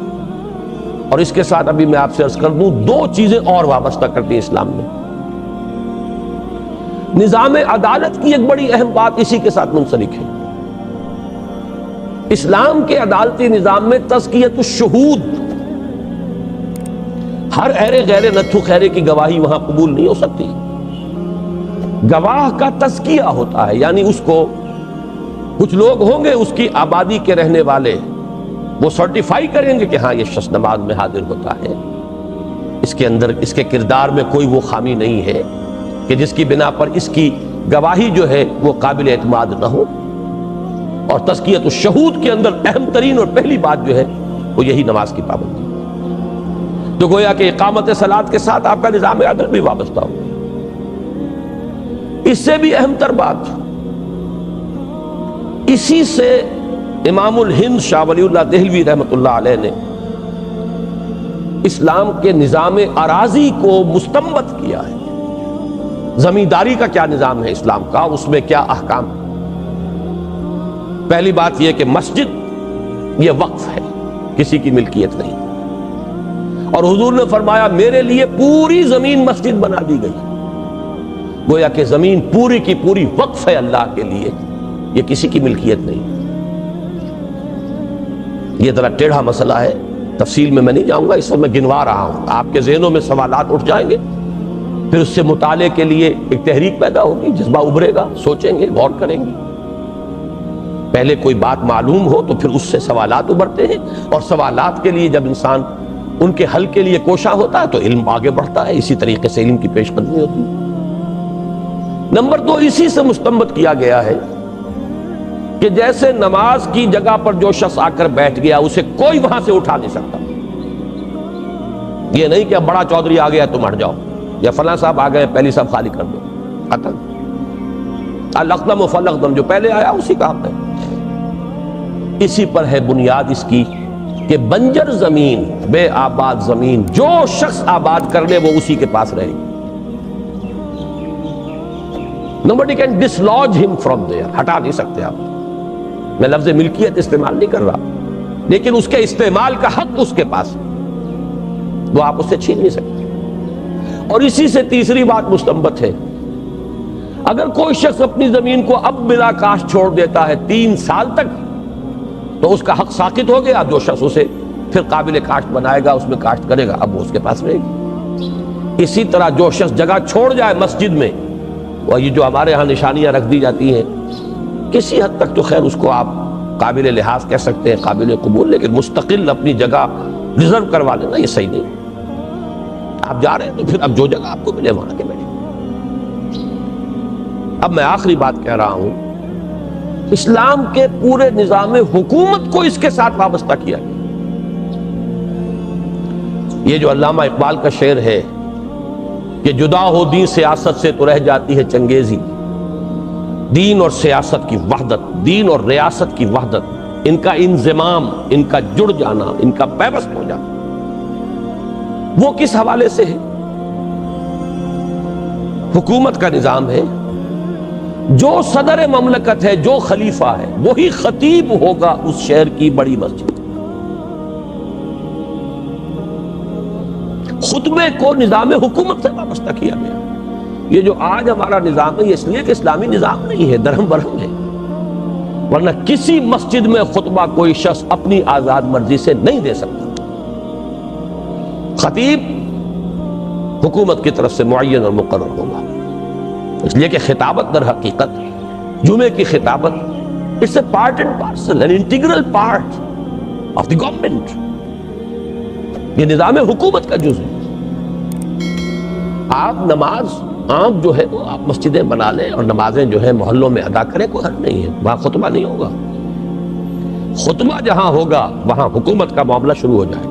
Speaker 1: اور اس کے ساتھ ابھی میں آپ سے عرض کر دوں، 2 چیزیں اور وابستہ کرتی ہیں اسلام میں۔ نظام عدالت کی ایک بڑی اہم بات اسی کے ساتھ منسلک ہے۔ اسلام کے عدالتی نظام میں تزکیۃ الشہود، ہر ایرے غیر نتھو خیرے کی گواہی وہاں قبول نہیں ہو سکتی۔ گواہ کا تزکیہ ہوتا ہے، یعنی اس کو کچھ لوگ ہوں گے اس کی آبادی کے رہنے والے، وہ سرٹیفائی کریں گے کہ ہاں یہ شخص نماز میں حاضر ہوتا ہے، اس کے اندر اس کے کردار میں کوئی وہ خامی نہیں ہے کہ جس کی بنا پر اس کی گواہی جو ہے وہ قابل اعتماد نہ ہو۔ اور تزکیۃ الشہود کے اندر اہم ترین اور پہلی بات جو ہے وہ یہی نماز کی پابندی۔ تو گویا کہ اقامت صلاۃ کے ساتھ آپ کا نظام عدل بھی وابستہ ہو۔ اس سے بھی اہم تر بات، اسی سے امام الہند شاہ ولی اللہ دہلوی رحمۃ اللہ علیہ نے اسلام کے نظام اراضی کو مستنبط کیا ہے۔ زمینداری کا کیا نظام ہے اسلام کا، اس میں کیا احکام۔ پہلی بات یہ کہ مسجد یہ وقف ہے، کسی کی ملکیت نہیں، اور حضور نے فرمایا میرے لیے پوری زمین مسجد بنا دی گئی۔ گویا کہ زمین پوری کی پوری وقف ہے اللہ کے لیے، یہ کسی کی ملکیت نہیں۔ یہ ذرا ٹیڑھا مسئلہ ہے، تفصیل میں نہیں جاؤں گا، اس وقت میں گنوا رہا ہوں، آپ کے ذہنوں میں سوالات اٹھ جائیں گے، پھر اس سے مطالعے کے لیے ایک تحریک پیدا ہوگی، جذبہ ابھرے گا، سوچیں گے، غور کریں گے۔ پہلے کوئی بات معلوم ہو تو پھر اس سے سوالات ابھرتے ہیں، اور سوالات کے لیے جب انسان ان کے حل کے لیے کوشاں ہوتا ہے تو علم آگے بڑھتا ہے، اسی طریقے سے علم کی پیش قدمی ہوتی ہے۔ نمبر 2، اسی سے مستنبط کیا گیا ہے کہ جیسے نماز کی جگہ پر جو شخص آ کر بیٹھ گیا اسے کوئی وہاں سے اٹھا نہیں سکتا۔ یہ نہیں کہ اب بڑا چودھری آ گیا تم ہٹ جاؤ، یا فلاں صاحب آ گئے پہلی صاحب خالی کر دو، ختم۔ الاقدم و فالاقدم، جو پہلے آیا اسی کا حق ہے۔ اسی پر ہے بنیاد اس کی کہ بنجر زمین، بے آباد زمین جو شخص آباد کر لے وہ اسی کے پاس رہے گی۔ Nobody can dislodge him from there، ہٹا نہیں سکتے آپ۔ میں لفظ ملکیت استعمال نہیں کر رہا، لیکن اس کے استعمال کا حق اس کے پاس ہے، وہ آپ اس سے چھین نہیں سکتے۔ اور اسی سے تیسری بات مستنبط ہے، اگر کوئی شخص اپنی زمین کو اب بلا کاشت چھوڑ دیتا ہے 3 سال تک، تو اس کا حق ساقط ہو گیا۔ جو شخص اسے پھر قابل کاشت بنائے گا، اس میں کاشت کرے گا، اب وہ اس کے پاس رہے گی۔ اسی طرح جو شخص جگہ چھوڑ جائے مسجد میں، اور یہ جو ہمارے ہاں نشانیاں رکھ دی جاتی ہیں، کسی حد تک تو خیر اس کو آپ قابل لحاظ کہہ سکتے ہیں، قابل قبول، لیکن مستقل اپنی جگہ ریزرو کروا لینا یہ صحیح نہیں۔ آپ جا رہے ہیں تو پھر اب جو جگہ آپ کو ملے وہاں کے بیٹھے۔ اب میں آخری بات کہہ رہا ہوں، اسلام کے پورے نظام حکومت کو اس کے ساتھ وابستہ کیا گیا۔ یہ جو علامہ اقبال کا شعر ہے کہ جدا ہو دین سیاست سے تو رہ جاتی ہے چنگیزی، دین اور سیاست کی وحدت، دین اور ریاست کی وحدت، ان کا انضمام، ان کا جڑ جانا، ان کا پیوست ہو جانا، وہ کس حوالے سے ہے؟ حکومت کا نظام ہے، جو صدر مملکت ہے، جو خلیفہ ہے، وہی خطیب ہوگا اس شہر کی بڑی مسجد۔ خطبے کو نظام حکومت سے وابستہ کیا گیا۔ یہ جو آج ہمارا نظام ہے، یہ اس لیے کہ اسلامی نظام نہیں ہے، درہم برہم ہے، ورنہ کسی مسجد میں خطبہ کوئی شخص اپنی آزاد مرضی سے نہیں دے سکتا۔ خطیب حکومت کی طرف سے معین اور مقرر ہوگا، اس لیے کہ خطابت در حقیقت جمعے کی خطابت it's a part and parcel, an integral part of the government, یہ نظام حکومت کا جز ہے۔ آپ نماز عام جو ہے وہ آپ مسجدیں بنا لیں اور نمازیں جو ہے محلوں میں ادا کریں، کوئی حل نہیں ہے، وہاں خطبہ نہیں ہوگا۔ خطبہ جہاں ہوگا وہاں حکومت کا معاملہ شروع ہو جائے،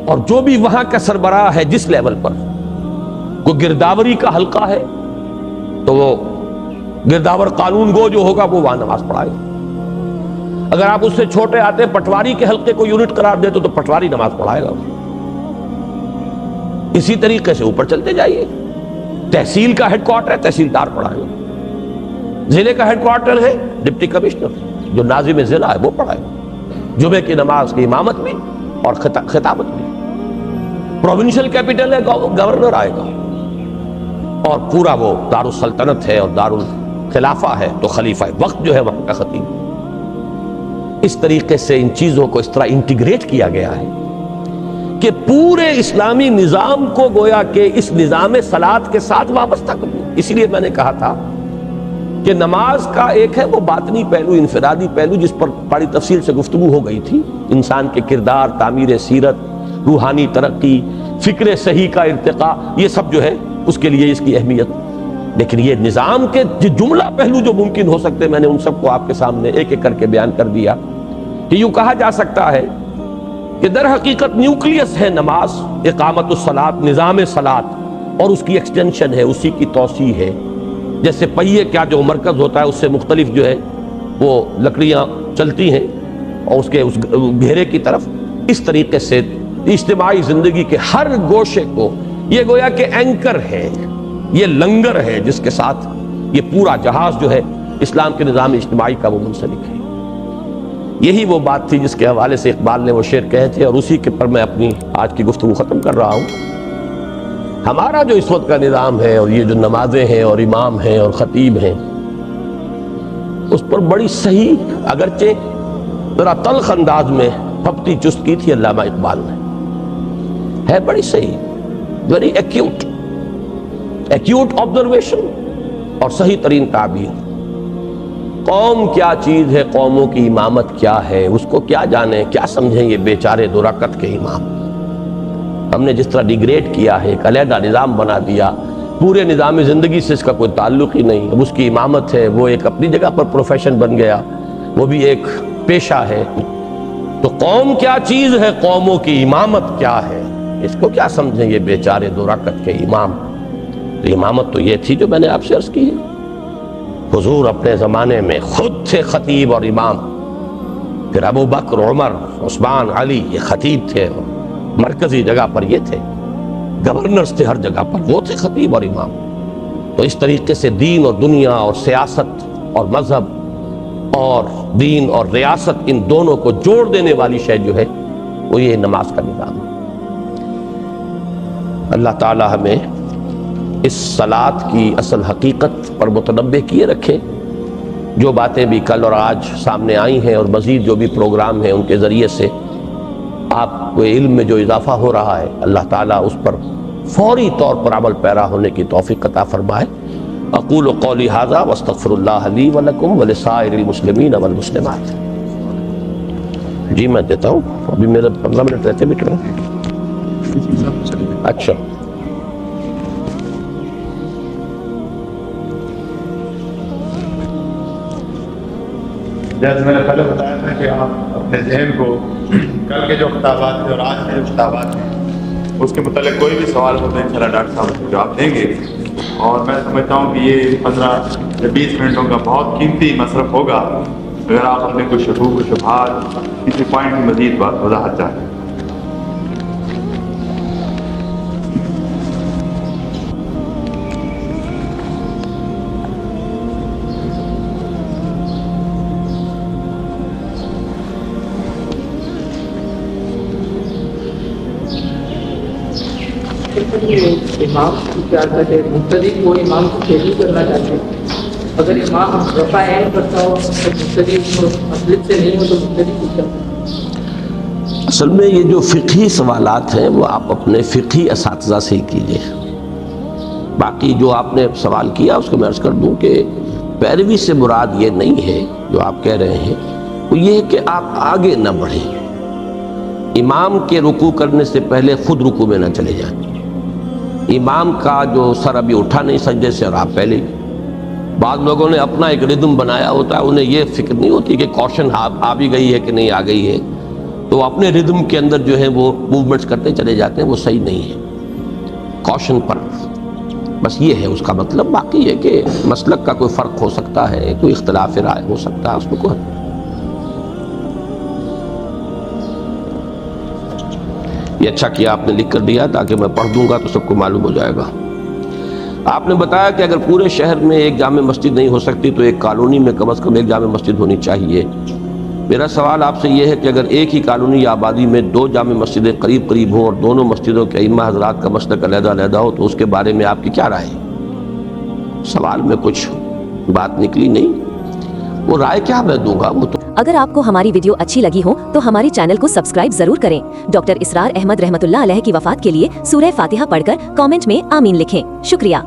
Speaker 1: اور جو بھی وہاں کا سربراہ ہے جس لیول پر، کوئی گرداوری کا حلقہ ہے تو وہ گرداور قانون گو جو ہوگا وہ وہاں نماز پڑھائے گا۔ اگر آپ اس سے چھوٹے آتے پٹواری کے حلقے کو یونٹ قرار دیتے تو پٹواری نماز پڑھائے گا۔ اسی طریقے سے اوپر چلتے جائیے، تحصیل کا ہیڈ کوارٹر ہے، تحصیلدار پڑھائے گا۔ ضلع کا ہیڈ کوارٹر ہے، ڈپٹی کمشنر جو ناظم ضلع ہے وہ پڑھائے گا۔ جمعے کی نماز کی امامت بھی اور خطابت بھی۔ پروونشل کیپٹل ہے، گورنر آئے گا، اور پورا وہ دارالسلطنت ہے اور دارالخلافہ ہے تو خلیفہ وقت جو ہے وہاں کا خطیب۔ اس طریقے سے ان چیزوں کو اس طرح انٹیگریٹ کیا گیا ہے کہ پورے اسلامی نظام کو گویا کہ اس نظام صلاۃ کے ساتھ وابستہ کر دیا۔ اسی لیے میں نے کہا تھا کہ نماز کا ایک ہے وہ باطنی پہلو، انفرادی پہلو، جس پر بڑی تفصیل سے گفتگو ہو گئی تھی، انسان کے کردار، تعمیر سیرت، روحانی ترقی، فکر صحیح کا ارتقاء، یہ سب جو ہے اس کے لیے اس کی اہمیت۔ لیکن یہ نظام کے جملہ پہلو جو ممکن ہو سکتے، میں نے ان سب کو آپ کے سامنے ایک ایک کر کے بیان کر دیا کہ یوں کہا جا سکتا ہے کہ در حقیقت نیوکلیس ہے نماز، اقامت الصلاۃ، نظام صلاۃ، اور اس کی ایکسٹینشن ہے، اسی کی توسیع ہے۔ جیسے پہیے کا جو مرکز ہوتا ہے اس سے مختلف جو ہے وہ لکڑیاں چلتی ہیں اور اس کے اس گھیرے کی طرف، اس طریقے سے اجتماعی زندگی کے ہر گوشے کو یہ گویا کہ اینکر ہے، یہ لنگر ہے جس کے ساتھ یہ پورا جہاز جو ہے اسلام کے نظام اجتماعی کا وہ منسلک ہے۔ یہی وہ بات تھی جس کے حوالے سے اقبال نے وہ شعر کہے تھے، اور اسی کے پر میں اپنی آج کی گفتگو ختم کر رہا ہوں۔ ہمارا جو اس وقت کا نظام ہے اور یہ جو نمازیں ہیں اور امام ہیں اور خطیب ہیں، اس پر بڑی صحیح، اگرچہ ذرا تلخ انداز میں پھپتی چست کی تھی علامہ اقبال نے، ہے بڑی صحیح، ویری ایکیوٹ آبزرویشن اور صحیح ترین تعبیر۔ قوم کیا چیز ہے، قوموں کی امامت کیا ہے، اس کو کیا جانے، کیا سمجھیں یہ بیچارے دو رکعت کے امام۔ ہم نے جس طرح ڈیگریڈ کیا ہے، ایک علیحدہ نظام بنا دیا، پورے نظام زندگی سے اس کا کوئی تعلق ہی نہیں، اب اس کی امامت ہے، وہ ایک اپنی جگہ پر پروفیشن بن گیا، وہ بھی ایک پیشہ ہے۔ تو قوم کیا چیز ہے، قوموں کی امامت کیا ہے، اس کو کیا سمجھیں یہ بیچارے دو رکعت کے امام۔ تو امامت تو یہ تھی جو میں نے آپ سے عرض کی ہے۔ حضور اپنے زمانے میں خود تھے خطیب اور امام، پھر ابو بکر، عمر، عثمان، علی یہ خطیب تھے، مرکزی جگہ پر یہ تھے، گورنرز تھے ہر جگہ پر، وہ تھے خطیب اور امام۔ تو اس طریقے سے دین اور دنیا اور سیاست اور مذہب اور دین اور ریاست ان دونوں کو جوڑ دینے والی شے جو ہے وہ یہ نماز کا نظام ہے۔ اللہ تعالی ہمیں اس صلاۃ کی اصل حقیقت پر متنبہ کیے رکھے۔ جو باتیں بھی کل اور آج سامنے آئی ہیں اور مزید جو بھی پروگرام ہیں ان کے ذریعے سے آپ کو علم میں جو اضافہ ہو رہا ہے، اللہ تعالیٰ اس پر فوری طور پر عمل پیرا ہونے کی توفیق عطا فرمائے۔ اقول قولی ھذا واستغفر اللہ لی ولکم ولسائر المسلمین والمسلمات۔ جی میں دیتا ہوں، ابھی میرے 15 منٹ رہتے بھی ٹرین۔ اچھا
Speaker 2: جیسے میں نے پہلے بتایا تھا کہ آپ اپنے ذہن کو کل کے جو خطابات ہیں اور آج کے جو خطابات ہیں اس کے متعلق کوئی بھی سوال ہوتا ہے انشاءاللہ ڈاکٹر صاحب اس کو جواب دیں گے، اور میں سمجھتا ہوں کہ یہ 15 سے 20 منٹوں کا بہت قیمتی مصرف ہوگا اگر آپ اپنے کوئی شکوک و شبہات کسی پوائنٹ کی مزید بات وضاحت چاہیں۔
Speaker 3: امام کی کیا ہے، مقتدی کو امام کو شہید کرنا چاہتے ہیں، اگر امام رفع عین کرتا ہو تو مقتدی مسجد سے نہیں ہو تو مقتدی کو کیا؟
Speaker 1: اصل میں یہ جو فقہی سوالات ہیں وہ آپ اپنے فقہی اساتذہ سے ہی کیجئے۔ باقی جو آپ نے سوال کیا اس کو میں عرض کر دوں کہ پیروی سے مراد یہ نہیں ہے جو آپ کہہ رہے ہیں، وہ یہ ہے کہ آپ آگے نہ بڑھیں، امام کے رکوع کرنے سے پہلے خود رکوع میں نہ چلے جائیں۔ امام کا جو سر ابھی اٹھا نہیں سجدے سے اور آپ پہلے ہی۔ بعض لوگوں نے اپنا ایک ردم بنایا ہوتا ہے، انہیں یہ فکر نہیں ہوتی کہ کوشن آ بھی گئی ہے کہ نہیں آ گئی ہے، تو اپنے ردم کے اندر جو ہے وہ موومنٹس کرتے چلے جاتے ہیں، وہ صحیح نہیں ہے۔ کوشن پر بس یہ ہے اس کا مطلب، باقی ہے کہ مسلک کا کوئی فرق ہو سکتا ہے، کوئی اختلاف رائے ہو سکتا ہے، اس میں کوئی یہ اچھا کیا آپ نے لکھ کر دیا تاکہ میں پڑھ دوں گا تو سب کو معلوم ہو جائے گا۔ آپ نے بتایا کہ اگر پورے شہر میں ایک جامع مسجد نہیں ہو سکتی تو ایک کالونی میں کم از کم ایک جامع مسجد ہونی چاہیے۔ میرا سوال آپ سے یہ ہے کہ اگر ایک ہی کالونی یا آبادی میں 2 جامع مسجدیں قریب قریب ہوں اور دونوں مسجدوں کے ائمہ حضرات کا مسلک علیحدہ علیحدہ ہو تو اس کے بارے میں آپ کی کیا رائے ہے؟ سوال میں کچھ بات نکلی نہیں، وہ رائے کیا میں دوں گا وہ تو۔
Speaker 4: اگر آپ کو ہماری ویڈیو اچھی لگی ہو تو ہمارے چینل کو سبسکرائب ضرور کریں۔ ڈاکٹر اسرار احمد رحمۃ اللہ علیہ کی وفات کے لیے سورہ فاتحہ پڑھ کر کامنٹ میں آمین لکھیں۔ شکریہ۔